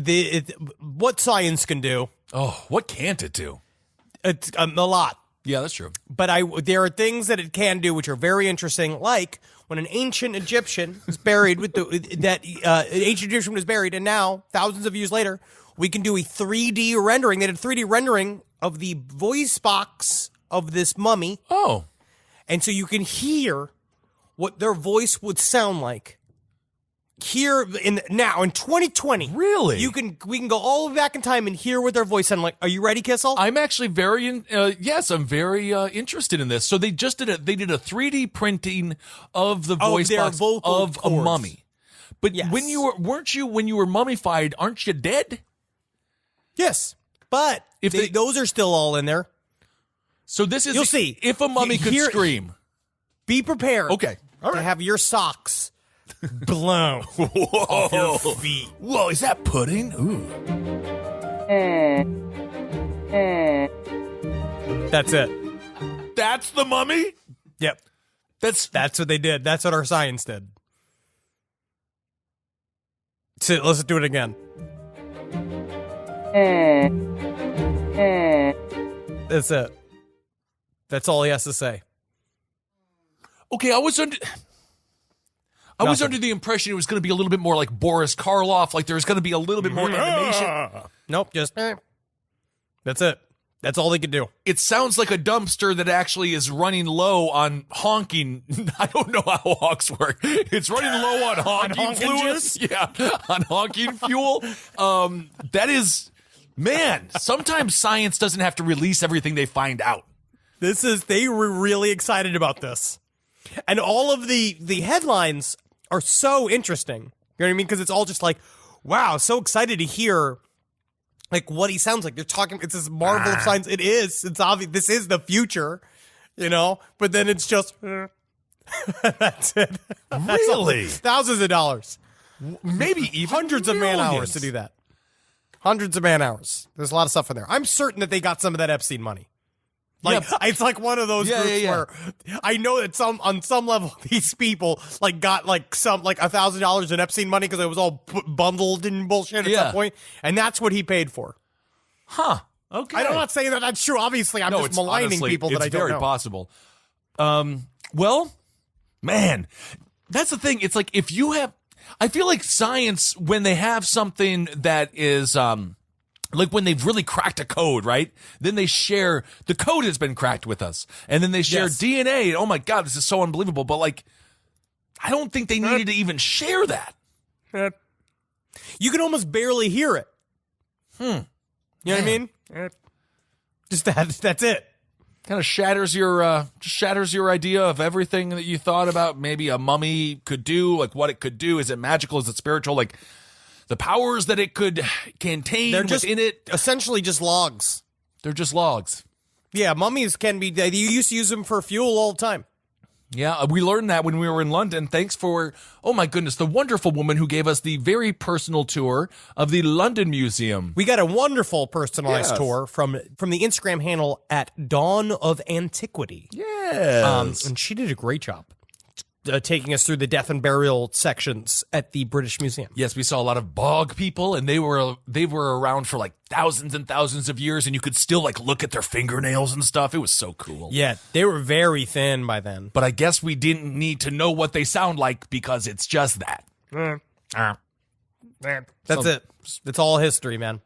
what science can do. Oh, what can't it do? It's a lot. Yeah, that's true. But there are things that it can do which are very interesting, like when an ancient Egyptian was buried ancient Egyptian was buried, and now, thousands of years later, we can do a 3D rendering. They did a 3D rendering of the voice box of this mummy. Oh. And so you can hear what their voice would sound like. Here in 2020. Really? We can go all the way back in time and hear what their voice sounded like. Are you ready, Kissel? I'm actually very I'm very interested in this. So they just did a 3D printing of the voice box of a mummy. But yes. when you were mummified, aren't you dead? Yes. But those are still all in there. So this is, you'll see, if a mummy could scream. Be prepared. Okay. All right. To have your socks blown off your feet. Whoa, is that pudding? Ooh. That's it. That's the mummy? Yep. That's what they did. That's what our science did. So let's do it again. That's it. That's all he has to say. Okay, I was under the impression it was going to be a little bit more like Boris Karloff, like there's going to be a little bit more animation. Nope, just that's it. That's all they could do. It sounds like a dumpster that actually is running low on honking. I don't know how honks work. It's running low on honking fluid. Yeah, on honking fuel. That is, man, sometimes science doesn't have to release everything they find out. They were really excited about this. And all of the headlines are so interesting. You know what I mean? Because it's all just like, wow, so excited to hear like what he sounds like. They're talking, it's this marvel of science. It is. It's obvious. This is the future, you know? But then it's just, that's it. Really? Thousands of dollars. Maybe even hundreds of man hours to do that. Hundreds of man hours. There's a lot of stuff in there. I'm certain that they got some of that Epstein money. Like, it's like one of those groups where I know that on some level these people like got like $1,000 in Epstein money because it was all bundled and bullshit at some point, and that's what he paid for. Huh. Okay. I'm not saying that that's true. Obviously, I'm just maligning people that I don't know. It's very possible. Well, man, that's the thing. It's like if you have, I feel like science, when they have something that is, like when they've really cracked a code, right? Then they share, the code has been cracked with us. And then they share DNA. Oh my God, this is so unbelievable. But like, I don't think they needed to even share that. You can almost barely hear it. You know what I mean? Just that's it. Kind of shatters your idea of everything that you thought about maybe a mummy could do, like what it could do. Is it magical? Is it spiritual? Like, the powers that it could contain within it. Essentially just logs. They're just logs. Yeah, mummies can be, you used to use them for fuel all the time. Yeah, we learned that when we were in London. Thanks for, oh my goodness, the wonderful woman who gave us the very personal tour of the London Museum. We got a wonderful personalized tour from the Instagram handle at Dawn of Antiquity. Yes. And she did a great job. Taking us through the death and burial sections at the British Museum. Yes, we saw a lot of bog people, and they were around for like thousands and thousands of years, and you could still like look at their fingernails and stuff. It was so cool. Yeah, they were very thin by then. But I guess we didn't need to know what they sound like because it's just that. That's it. It's all history, man.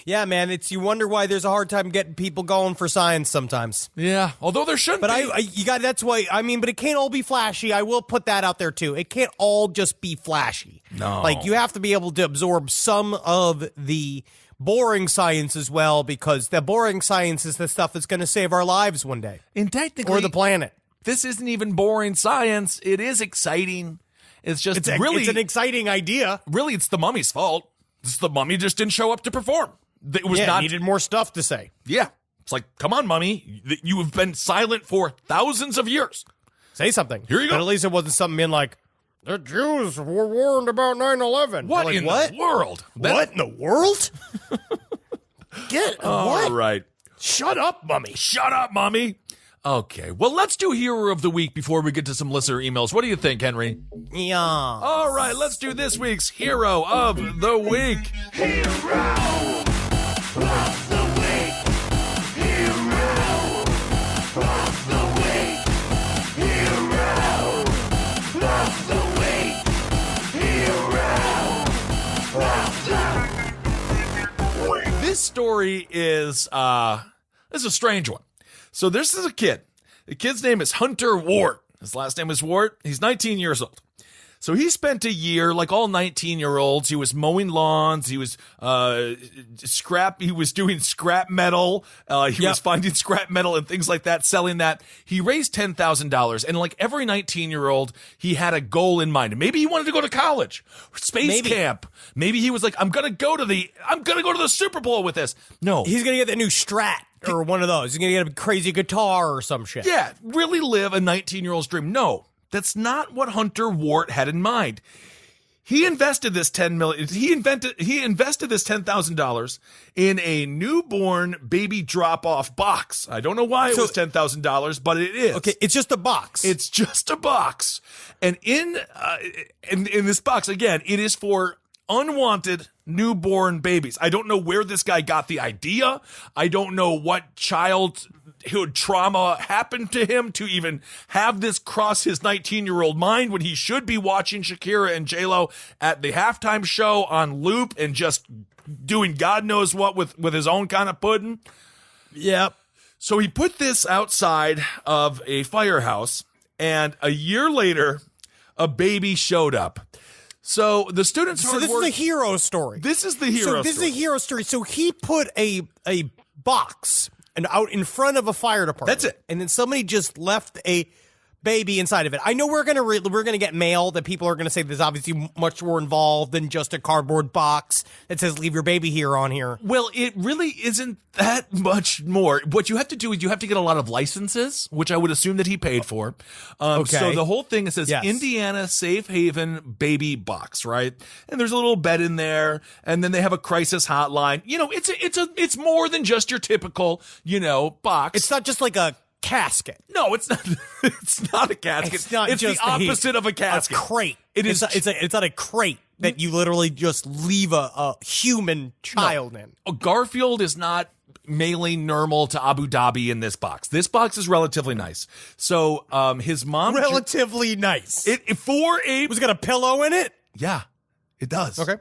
Yeah, man. You wonder why there's a hard time getting people going for science sometimes. Yeah, although there shouldn't. But that's why. I mean, but it can't all be flashy. I will put that out there too. It can't all just be flashy. No, like you have to be able to absorb some of the boring science as well, because the boring science is the stuff that's going to save our lives one day, and technically, or the planet. This isn't even boring science. It is exciting. It's just it's an exciting idea. Really, it's the mummy's fault. The mummy just didn't show up to perform. It was needed more stuff to say. Yeah. It's like, come on, mummy. You have been silent for thousands of years. Say something. Here you go. But at least it wasn't something in like, the Jews were warned about 9/11. What in the world? What in the world? All right. Shut up, mummy. Shut up, mummy. Okay, well, let's do Hero of the Week before we get to some listener emails. What do you think, Henry? Yeah. All right, let's do this week's Hero of the Week. Hero of the Week. Hero of the Week. Hero of the Week. Hero of the Week. This story is a strange one. So this is a kid. The kid's name is Hunter Wart. His last name is Wart. He's 19 years old. So he spent a year, like all 19-year-olds, he was mowing lawns, he was he was doing scrap metal, he was finding scrap metal and things like that, selling that. He raised $10,000, and like every 19-year-old, he had a goal in mind. Maybe he wanted to go to college, space camp. Maybe he was like, I'm gonna go to the Super Bowl with this. No. He's gonna get the new Strat. Or one of those. He's going to get a crazy guitar or some shit. Yeah, really live a 19-year-old's dream. No, that's not what Hunter Wart had in mind. He invested this He invested this $10,000 in a newborn baby drop-off box. I don't know why it was $10,000, but it is. Okay, it's just a box. It's just a box, and in this box again, it is for unwanted newborn babies. I don't know where this guy got the idea. I don't know what child trauma happened to him to even have this cross his 19-year-old mind when he should be watching Shakira and J-Lo at the halftime show on loop and just doing God knows what with his own kind of pudding. Yep. So he put this outside of a firehouse, and a year later, a baby showed up. So the students' So this is a hero story. This is the hero So this is a hero story. So he put a box and out in front of a fire department. That's it. And then somebody just left a baby inside of it. I know we're gonna get mail that people are gonna say there's obviously much more involved than just a cardboard box that says "Leave your baby here" on here. Well, it really isn't that much more. What you have to do is you have to get a lot of licenses, which I would assume that he paid for. Okay. So the whole thing, it says Yes. Indiana Safe Haven baby box, right? And there's a little bed in there, and then they have a crisis hotline. You know, it's more than just your typical, box. It's not just like a casket. No, it's not. It's not a casket. It's not It's just the opposite of a casket. A crate. It is. It's not a crate that you literally just leave a human child in. Garfield is not mailing normal to Abu Dhabi in this box. This box is relatively nice. So, his mom Relatively nice. was got a pillow in it. Yeah, it does. Okay.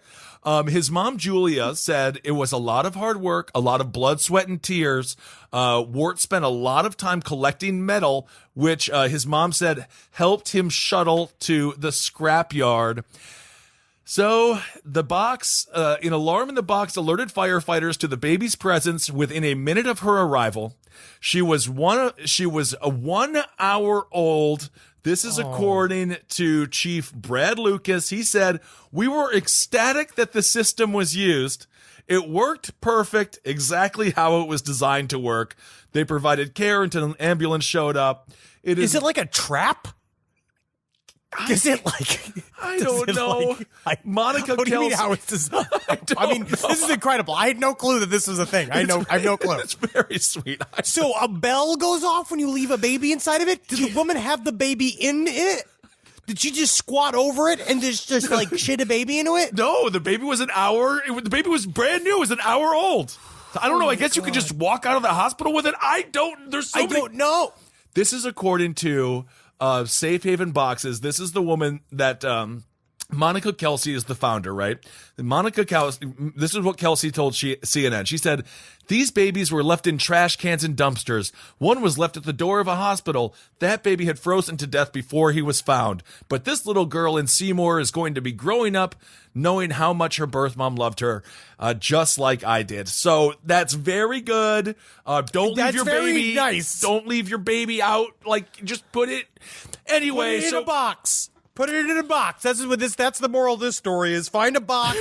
His mom, Julia, said it was a lot of hard work, a lot of blood, sweat, and tears. Wart spent a lot of time collecting metal, which his mom said helped him shuttle to the scrapyard. So the box, an alarm in the box alerted firefighters to the baby's presence within a minute of her arrival. She was a 1 hour old. This is according to Chief Brad Lucas. He said, "We were ecstatic that the system was used. It worked perfect, exactly how it was designed to work. They provided care until an ambulance showed up." Is it like a trap? Is it like? I don't know. Monica What do you mean Kelsey. how it's designed? I mean, know. this is incredible. I had no clue that this was a thing. I have no clue. It's very sweet. So a bell goes off when you leave a baby inside of it? Did the woman have the baby in it? Did she just squat over it and just like shit a baby into it? No, the baby was an hour. The baby was brand new. It was an hour old. So I don't know. I guess you could just walk out of the hospital with it. I don't know. This is according to Safe Haven Boxes. This is the woman that Monica Kelsey is the founder, right? And Monica Kelsey, this is what Kelsey told CNN. She said, "These babies were left in trash cans and dumpsters. One was left at the door of a hospital. That baby had frozen to death before he was found. But this little girl in Seymour is going to be growing up knowing how much her birth mom loved her, just like I did." So that's very good. Don't leave your baby. Nice. Don't leave your baby out. Like, just put it anyway. Put it in a box. Put it in a box. That's the moral of this story: is find a box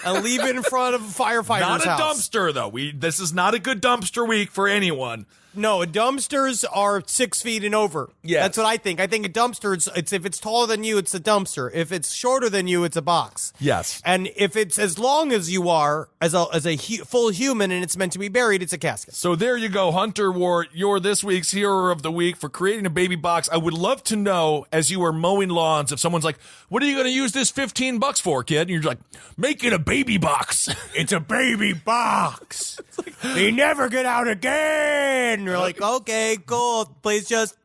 and leave it in front of a firefighter's Not a house. dumpster, though. This is not a good dumpster week for anyone. No, dumpsters are 6 feet and over. Yes. That's what I think. I think a dumpster, it's if it's taller than you, it's a dumpster. If it's shorter than you, it's a box. Yes. And if it's as long as you are, as a full human, and it's meant to be buried, it's a casket. So there you go, Hunter Wart. You're this week's hero of the week for creating a baby box. I would love to know, as you are mowing lawns, if someone's like, "What are you going to use this $15 for, kid?" And you're like, "Make it a baby box." It's a baby box. They never get out again. You're like, okay, cool. Please just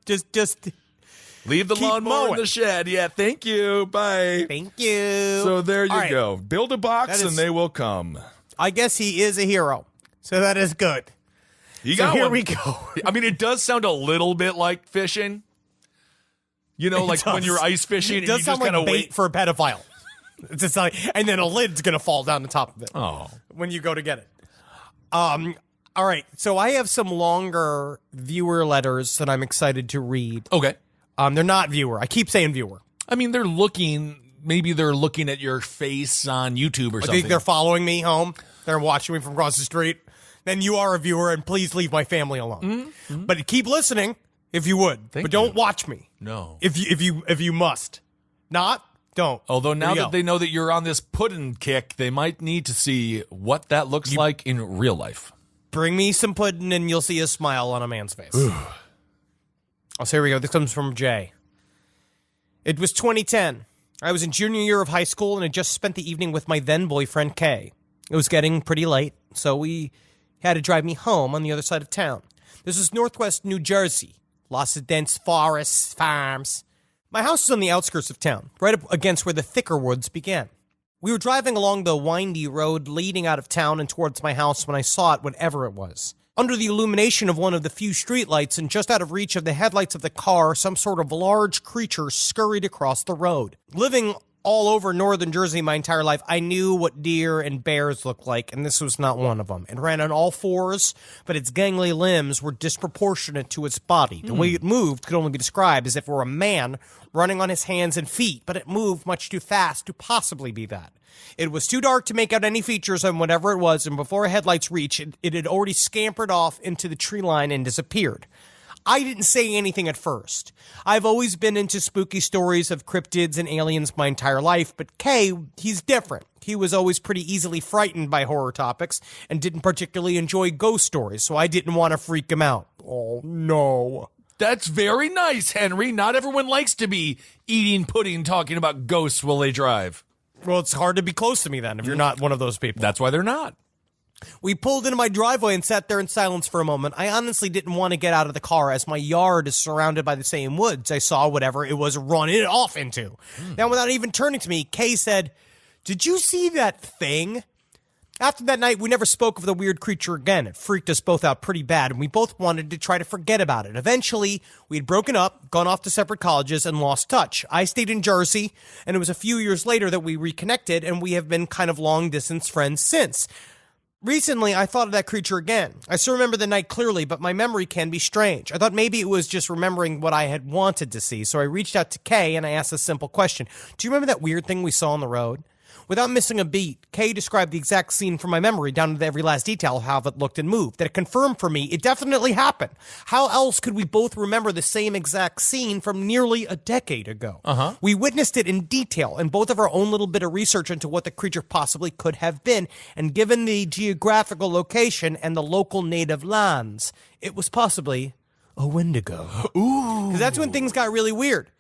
Leave the keep lawnmower in mowing. the shed. Yeah, thank you. Bye. Thank you. So there you All right. go. Build a box That is- and they will come. I guess he is a hero. So that is good. You So got here one. we go. I mean, it does sound a little bit like fishing. You know, like when does. you're ice fishing It and does you sound just kind like of bait wait. for a pedophile. It's just like, and then a lid's gonna fall down the top of it. Oh. When you go to get it. All right. So I have some longer viewer letters that I'm excited to read. Okay. They're not viewer. I keep saying viewer. I mean, maybe they're looking at your face on YouTube or I something. think they're following me home. They're watching me from across the street. Then you are a viewer, and please leave my family alone. But keep listening if you would. Thank but don't you. watch me. No. If you must. Not, don't. Although now Here we that go. they know that you're on this pudding kick, they might need to see what that looks like in real life. Bring me some pudding and you'll see a smile on a man's face. So here we go. This comes from Jay. It was 2010. I was in junior year of high school and had just spent the evening with my then boyfriend, Kay. It was getting pretty late, so he had to drive me home on the other side of town. This is northwest New Jersey, lots of dense forests, farms. My house is on the outskirts of town, right up against where the thicker woods began. We were driving along the windy road leading out of town and towards my house when I saw it, whatever it was. Under the illumination of one of the few streetlights and just out of reach of the headlights of the car, some sort of large creature scurried across the road. Living all over northern Jersey my entire life, I knew what deer and bears looked like, and this was not one of them. It ran on all fours, but its gangly limbs were disproportionate to its body. The way it moved could only be described as if it were a man running on his hands and feet, but it moved much too fast to possibly be that. It was too dark to make out any features on whatever it was, and before headlights reached, it had already scampered off into the tree line and disappeared. I didn't say anything at first. I've always been into spooky stories of cryptids and aliens my entire life, but Kay, he's different. He was always pretty easily frightened by horror topics and didn't particularly enjoy ghost stories, so I didn't want to freak him out. Oh, no. That's very nice, Henry. Not everyone likes to be eating pudding talking about ghosts while they drive. Well, it's hard to be close to me then if you're not one of those people. That's why they're not. We pulled into my driveway and sat there in silence for a moment. I honestly didn't want to get out of the car as my yard is surrounded by the same woods I saw whatever it was running off into. Now, without even turning to me, Kay said, "Did you see that thing?" After that night, we never spoke of the weird creature again. It freaked us both out pretty bad, and we both wanted to try to forget about it. Eventually, we had broken up, gone off to separate colleges, and lost touch. I stayed in Jersey, and it was a few years later that we reconnected, and we have been kind of long-distance friends since. Recently, I thought of that creature again. I still remember the night clearly, but my memory can be strange. I thought maybe it was just remembering what I had wanted to see, so I reached out to Kay and I asked a simple question. Do you remember that weird thing we saw on the road? Without missing a beat, Kay described the exact scene from my memory down to every last detail of how it looked and moved. That it confirmed for me it definitely happened. How else could we both remember the same exact scene from nearly a decade ago? We witnessed it in detail and both of our own little bit of research into what the creature possibly could have been. And given the geographical location and the local native lands, it was possibly a Wendigo. Ooh. Because that's when things got really weird.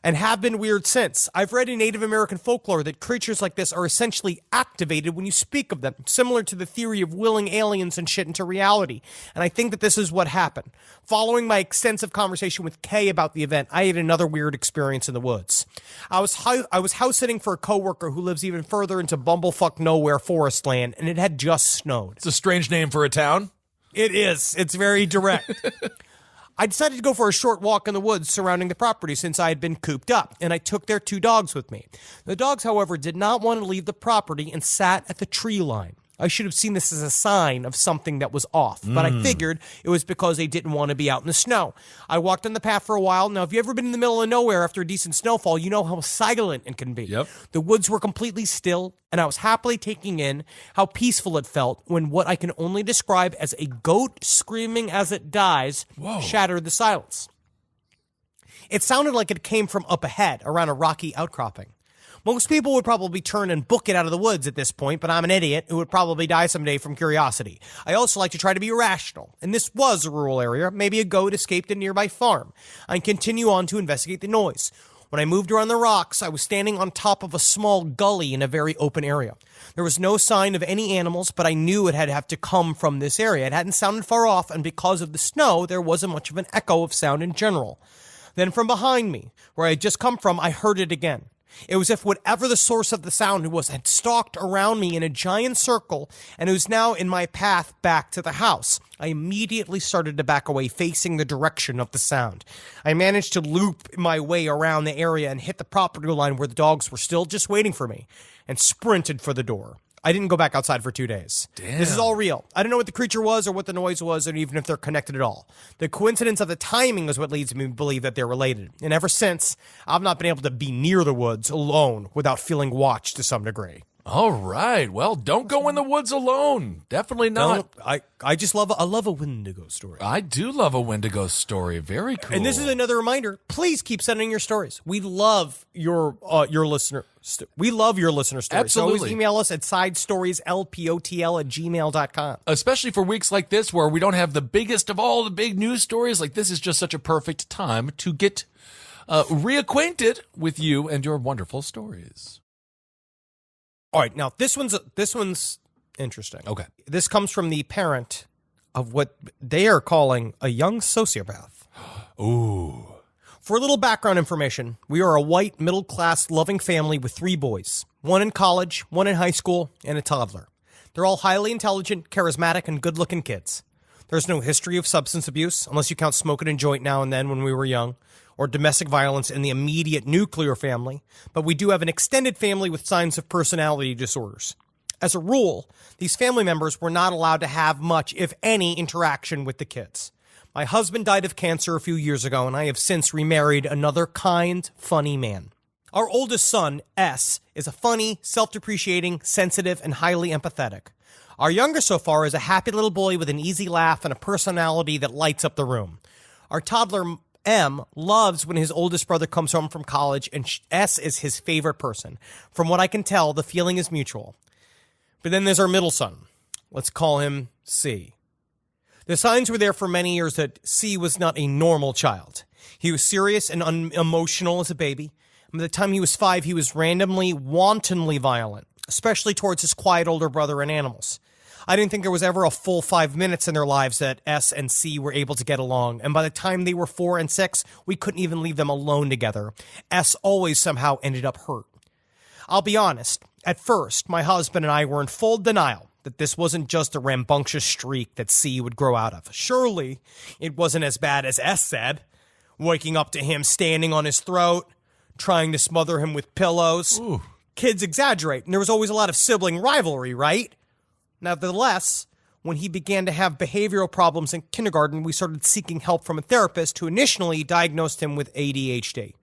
And have been weird since. I've read in Native American folklore that creatures like this are essentially activated when you speak of them, similar to the theory of willing aliens and shit into reality. And I think that this is what happened. Following my extensive conversation with Kay about the event, I had another weird experience in the woods. I was house sitting for a coworker who lives even further into bumblefuck nowhere forest land, and it had just snowed. It's a strange name for a town. It is. It's very direct. I decided to go for a short walk in the woods surrounding the property since I had been cooped up, and I took their 2 dogs with me. The dogs, however, did not want to leave the property and sat at the tree line. I should have seen this as a sign of something that was off, but I figured it was because they didn't want to be out in the snow. I walked on the path for a while. Now, if you've ever been in the middle of nowhere after a decent snowfall, you know how silent it can be. Yep. The woods were completely still, and I was happily taking in how peaceful it felt when what I can only describe as a goat screaming as it dies shattered the silence. It sounded like it came from up ahead, around a rocky outcropping. Most people would probably turn and book it out of the woods at this point, but I'm an idiot who would probably die someday from curiosity. I also like to try to be rational, and this was a rural area. Maybe a goat escaped a nearby farm. I continue on to investigate the noise. When I moved around the rocks, I was standing on top of a small gully in a very open area. There was no sign of any animals, but I knew it had to have to come from this area. It hadn't sounded far off, and because of the snow, there wasn't much of an echo of sound in general. Then from behind me, where I had just come from, I heard it again. It was as if whatever the source of the sound was had stalked around me in a giant circle, and it was now in my path back to the house. I immediately started to back away, facing the direction of the sound. I managed to loop my way around the area and hit the property line where the dogs were still just waiting for me, and sprinted for the door. I didn't go back outside for 2 days. Damn. This is all real. I don't know what the creature was or what the noise was or even if they're connected at all. The coincidence of the timing is what leads me to believe that they're related. And ever since, I've not been able to be near the woods alone without feeling watched to some degree. All right. Well, don't go in the woods alone. Definitely not. No, I just love a Wendigo story. I do love a Wendigo story. Very cool. And this is another reminder. Please keep sending your stories. We love your listener. We love your listener stories. Absolutely. So always email us at sidestorieslpotl@gmail.com. Especially for weeks like this where we don't have the biggest of all the big news stories. Like this is just such a perfect time to get reacquainted with you and your wonderful stories. All right, now this one's interesting. Okay. This comes from the parent of what they are calling a young sociopath. Ooh. For a little background information, we are a white, middle-class, loving family with 3 boys. 1 in college, 1 in high school, and a toddler. They're all highly intelligent, charismatic, and good-looking kids. There's no history of substance abuse, unless you count smoking a joint now and then when we were young, or domestic violence in the immediate nuclear family, but we do have an extended family with signs of personality disorders. As a rule, these family members were not allowed to have much, if any, interaction with the kids. My husband died of cancer a few years ago, and I have since remarried another kind, funny man. Our oldest son, S, is a funny, self-depreciating, sensitive, and highly empathetic. Our youngest so far is a happy little boy with an easy laugh and a personality that lights up the room. Our toddler, M, loves when his oldest brother comes home from college, and S is his favorite person. From what I can tell, the feeling is mutual. But then there's our middle son. Let's call him C. The signs were there for many years that C was not a normal child. He was serious and unemotional as a baby. By the time he was 5, he was randomly, wantonly violent, especially towards his quiet older brother and animals. I didn't think there was ever a full 5 minutes in their lives that S and C were able to get along, and by the time they were 4 and 6, we couldn't even leave them alone together. S always somehow ended up hurt. I'll be honest, at first, my husband and I were in full denial that this wasn't just a rambunctious streak that C would grow out of. Surely, it wasn't as bad as S said, waking up to him standing on his throat, trying to smother him with pillows. Ooh. Kids exaggerate, and there was always a lot of sibling rivalry, right? Nevertheless, when he began to have behavioral problems in kindergarten, we started seeking help from a therapist who initially diagnosed him with ADHD.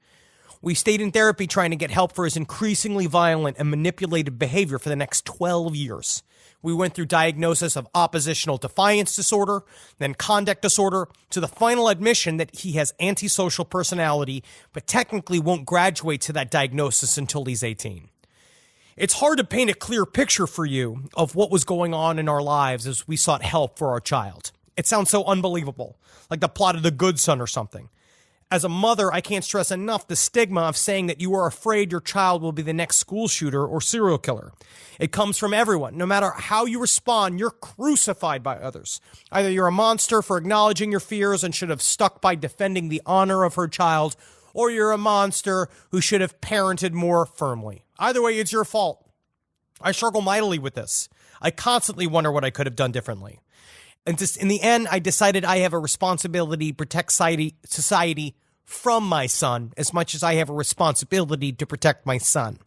We stayed in therapy trying to get help for his increasingly violent and manipulative behavior for the next 12 years. We went through diagnosis of oppositional defiance disorder, then conduct disorder, to the final admission that he has antisocial personality, but technically won't graduate to that diagnosis until he's 18. It's hard to paint a clear picture for you of what was going on in our lives as we sought help for our child. It sounds so unbelievable, like the plot of The Good Son or something. As a mother, I can't stress enough the stigma of saying that you are afraid your child will be the next school shooter or serial killer. It comes from everyone. No matter how you respond, you're crucified by others. Either you're a monster for acknowledging your fears and should have stuck by defending the honor of her child, or you're a monster who should have parented more firmly. Either way, it's your fault. I struggle mightily with this. I constantly wonder what I could have done differently. And just in the end, I decided I have a responsibility to protect society from my son as much as I have a responsibility to protect my son.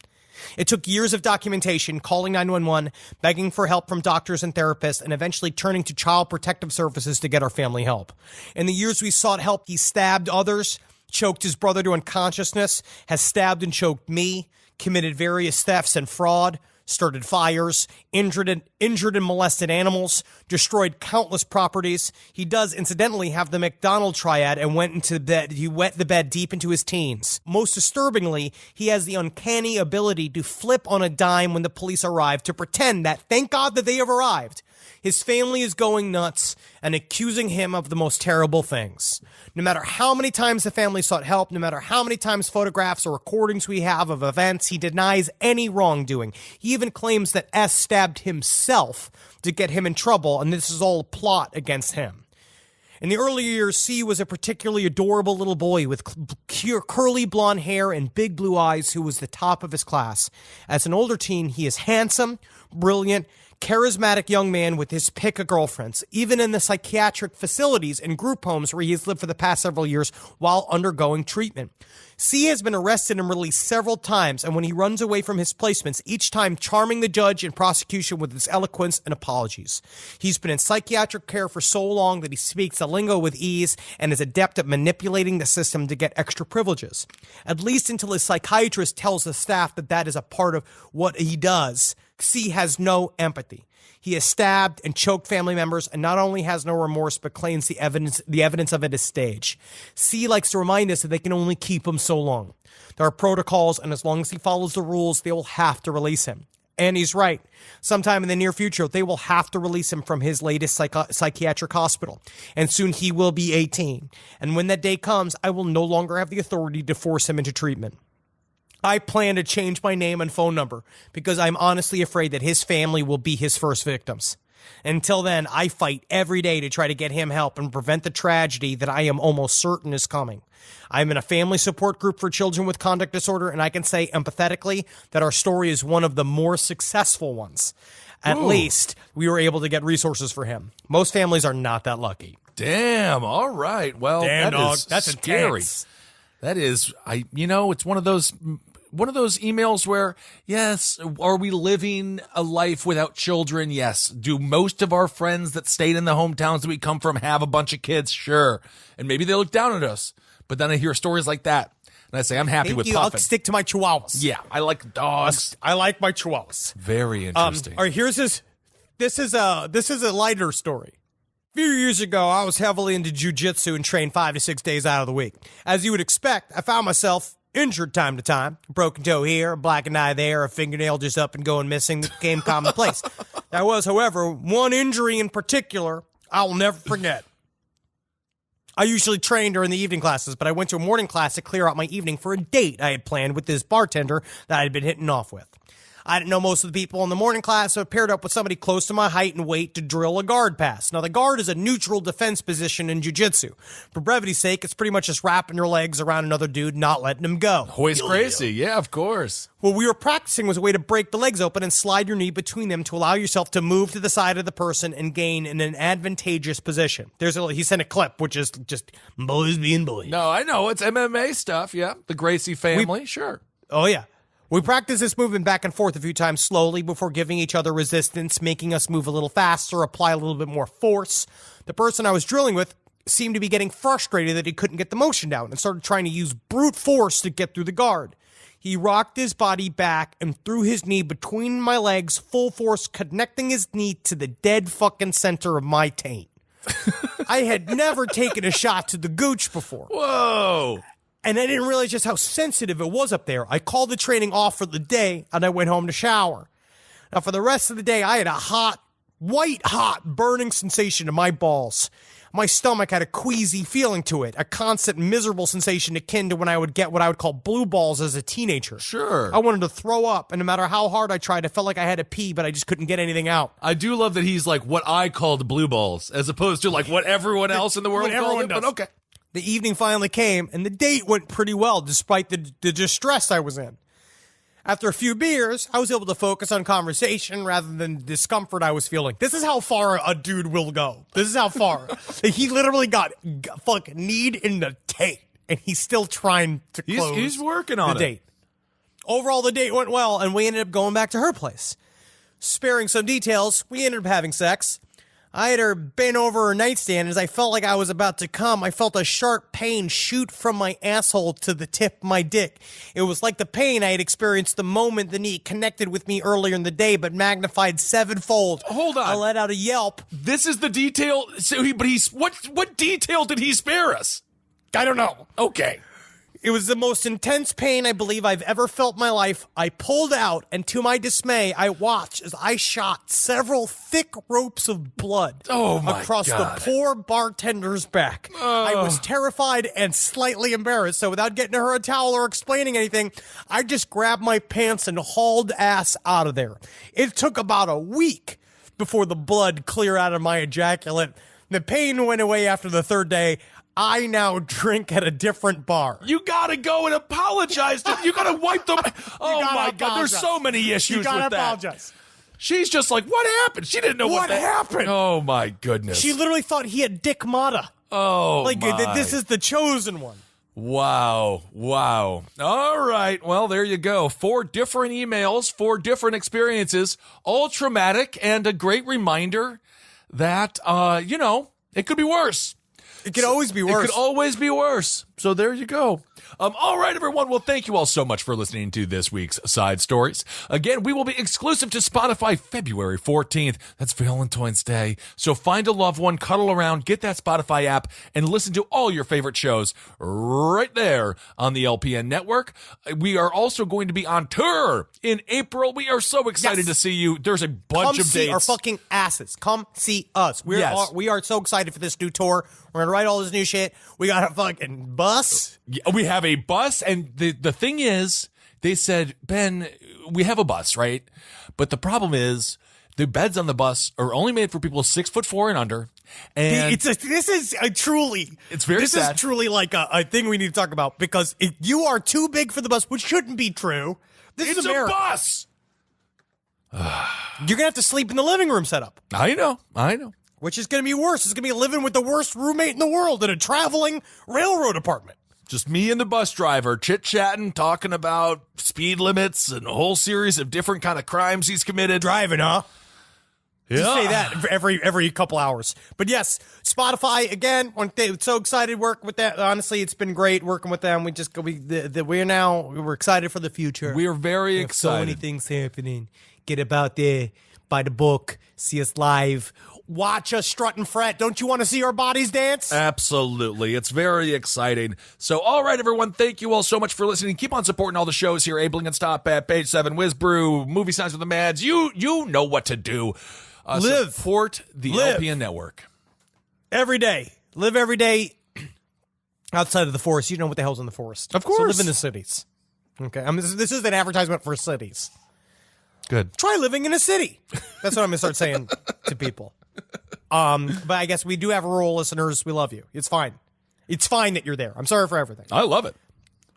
It took years of documentation, calling 911, begging for help from doctors and therapists, and eventually turning to Child Protective Services to get our family help. In the years we sought help, he stabbed others, choked his brother to unconsciousness, has stabbed and choked me, committed various thefts and fraud, started fires, injured and molested animals, destroyed countless properties. He does incidentally have the MacDonald triad and went the bed deep into his teens. Most disturbingly, he has the uncanny ability to flip on a dime when the police arrive to pretend that, thank God that they have arrived. His family is going nuts and accusing him of the most terrible things. No matter how many times the family sought help, no matter how many times photographs or recordings we have of events, he denies any wrongdoing. He even claims that S stabbed himself to get him in trouble, and this is all a plot against him. In the early years, C was a particularly adorable little boy with curly blonde hair and big blue eyes who was the top of his class. As an older teen, he is handsome, brilliant, charismatic young man with his pick of girlfriends, even in the psychiatric facilities and group homes where he has lived for the past several years while undergoing treatment. C has been arrested and released several times, and when he runs away from his placements, each time charming the judge and prosecution with his eloquence and apologies. He's been in psychiatric care for so long that he speaks the lingo with ease and is adept at manipulating the system to get extra privileges. At least until his psychiatrist tells the staff that that is a part of what he does. C has no empathy. He has stabbed and choked family members and not only has no remorse, but claims the evidence of it is staged. C likes to remind us that they can only keep him so long. There are protocols, and as long as he follows the rules, they will have to release him. And he's right. Sometime in the near future, they will have to release him from his latest psychiatric hospital. And soon he will be 18. And when that day comes, I will no longer have the authority to force him into treatment. I plan to change my name and phone number because I'm honestly afraid that his family will be his first victims. Until then, I fight every day to try to get him help and prevent the tragedy that I am almost certain is coming. I'm in a family support group for children with conduct disorder, and I can say empathetically that our story is one of the more successful ones. At least we were able to get resources for him. Most families are not that lucky. Damn. All right. Well, Damn, that dog. is That's scary. intense. That is, it's one of those emails where, yes, are we living a life without children? Yes. Do most of our friends that stayed in the hometowns that we come from have a bunch of kids? Sure. And maybe they look down at us. But then I hear stories like that, and I say, I'm happy Thank with you. I'll Puffin. stick to my chihuahuas. Yeah, I like dogs. I like my chihuahuas. Very interesting. All right, here's this. This is a lighter story. A few years ago, I was heavily into jiu-jitsu and trained 5 to 6 days out of the week. As you would expect, I found myself injured time to time. A broken toe here, a blackened eye there, a fingernail just up and going missing that became commonplace. There was, however, one injury in particular I'll never forget. I usually train during the evening classes, but I went to a morning class to clear out my evening for a date I had planned with this bartender that I had been hitting off with. I didn't know most of the people in the morning class, so I paired up with somebody close to my height and weight to drill a guard pass. Now, the guard is a neutral defense position in jiu-jitsu. For brevity's sake, it's pretty much just wrapping your legs around another dude, not letting him go. Hoist Gracie. Yeah, of course. What we were practicing was a way to break the legs open and slide your knee between them to allow yourself to move to the side of the person and gain in an advantageous position. He sent a clip, which is just boys being boys. No, I know. It's MMA stuff. Yeah. The Gracie family. Sure. Oh, yeah. We practiced this movement back and forth a few times slowly before giving each other resistance, making us move a little faster, apply a little bit more force. The person I was drilling with seemed to be getting frustrated that he couldn't get the motion down and started trying to use brute force to get through the guard. He rocked his body back and threw his knee between my legs, full force, connecting his knee to the dead fucking center of my taint. I had never taken a shot to the gooch before. Whoa. And I didn't realize just how sensitive it was up there. I called the training off for the day, and I went home to shower. Now, for the rest of the day, I had a white hot, burning sensation in my balls. My stomach had a queasy feeling to it, a constant miserable sensation akin to when I would get what I would call blue balls as a teenager. Sure. I wanted to throw up, and no matter how hard I tried, I felt like I had to pee, but I just couldn't get anything out. I do love that he's like what I called blue balls, as opposed to like what everyone else in the world What called everyone it. But does. okay. The evening finally came, and the date went pretty well, despite the distress I was in. After a few beers, I was able to focus on conversation rather than discomfort I was feeling. This is how far a dude will go. This is how far. He literally got fucking kneed in the taint, and he's still trying to close He's working on the date. Overall, the date went well, and we ended up going back to her place. Sparing some details, we ended up having sex. I had her bent over her nightstand. As I felt like I was about to come, I felt a sharp pain shoot from my asshole to the tip of my dick. It was like the pain I had experienced the moment the knee connected with me earlier in the day, but magnified sevenfold. Hold on. I let out a yelp. This is the detail. What detail did he spare us? I don't know. Okay. It was the most intense pain I believe I've ever felt in my life. I pulled out, and to my dismay, I watched as I shot several thick ropes of blood across the poor bartender's back. I was terrified and slightly embarrassed, so without getting her a towel or explaining anything, I just grabbed my pants and hauled ass out of there. It took about a week before the blood cleared out of my ejaculate. The pain went away after the third day. I now drink at a different bar. You gotta go and apologize to You gotta wipe them. Oh my God, there's so many issues You gotta with that. apologize. She's just like, what happened? She didn't know what happened. Oh my goodness. She literally thought he had Dick Mata. Oh Like, my. this is the chosen one. Wow. All right. Well, there you go. 4 different emails, 4 different experiences, all traumatic, and a great reminder that, it could be worse. It could always be worse. It could always be worse. So there you go. All right, everyone. Well, thank you all so much for listening to this week's Side Stories. Again, we will be exclusive to Spotify February 14th. That's Valentine's Day. So find a loved one, cuddle around, get that Spotify app, and listen to all your favorite shows right there on the LPN network. We are also going to be on tour in April. We are so excited to see you. There's a bunch Come of see dates. our fucking asses. Come see us. We are so excited for this new tour. We're going to write all this new shit. We got a fucking bus. Yeah, we have a bus, and the thing is, they said, Ben, we have a bus, right? But the problem is, The beds on the bus are only made for people 6'4" and under. And This is very sad. Is truly like a thing we need to talk about, because if you are too big for the bus, which shouldn't be true. This It's is a America. bus. You're gonna have to sleep in the living room setup, I know. which is gonna be worse. It's gonna be living with the worst roommate in the world in a traveling railroad apartment. Just me and the bus driver chit-chatting, talking about speed limits and a whole series of different kind of crimes he's committed. Driving, huh? Yeah. Just say that every couple hours. But yes, Spotify again. So excited to work with that. Honestly, it's been great working with them. We're excited for the future. We are very We have so many excited. things happening. Get about there, buy the book, see us live, watch us strut and fret. Don't you want to see our bodies dance? Absolutely. It's very exciting. So, all right, everyone. Thank you all so much for listening. Keep on supporting all the shows here. Abling and Stop at Page 7, Whiz Brew, Movie Signs with the Mads. You know what to do. Support the LPN network. Every day. Live every day outside of the forest. You know what the hell's in the forest. Of course. So live in the cities. Okay. I mean, this is an advertisement for cities. Good. Try living in a city. That's what I'm going to start saying to people. But I guess we do have rural listeners. We love you. It's fine. It's fine that you're there. I'm sorry for everything. I love it.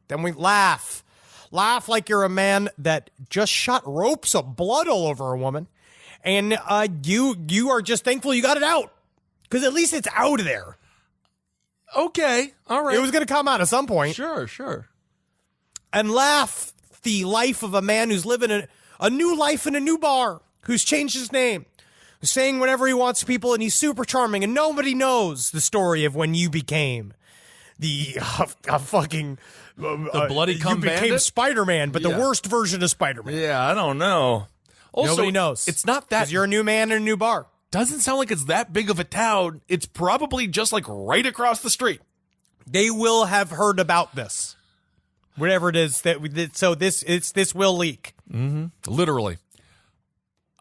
Then we laugh. Laugh like you're a man that just shot ropes of blood all over a woman. And you are just thankful you got it out. Because at least it's out of there. Okay. All right. It was going to come out at some point. Sure. And laugh the life of a man who's living a new life in a new bar, who's changed his name, who's saying whatever he wants to people, and he's super charming, and nobody knows the story of when you became the fucking... The bloody cum You became bandit? Spider-Man, but the Yeah. worst version of Spider-Man. Yeah, I don't know. Also, Nobody knows. It's not that. Because you're a new man in a new bar. Doesn't sound like it's that big of a town. It's probably just like right across the street. They will have heard about this. Whatever it is this will leak. Literally.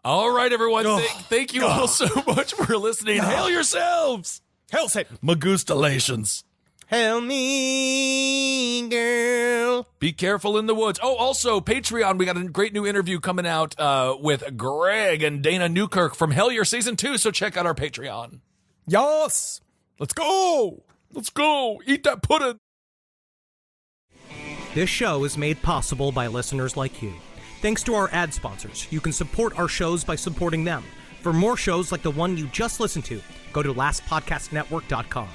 All right, everyone. Oh, Thank you all so much for listening. Hail yourselves. Hail Satan. Magustalations. Hail me, girl. Be careful in the woods. Oh, also, Patreon, we got a great new interview coming out with Greg and Dana Newkirk from Hellier Season 2, so check out our Patreon. Yes. Let's go. Let's go. Eat that pudding. This show is made possible by listeners like you. Thanks to our ad sponsors, you can support our shows by supporting them. For more shows like the one you just listened to, go to lastpodcastnetwork.com.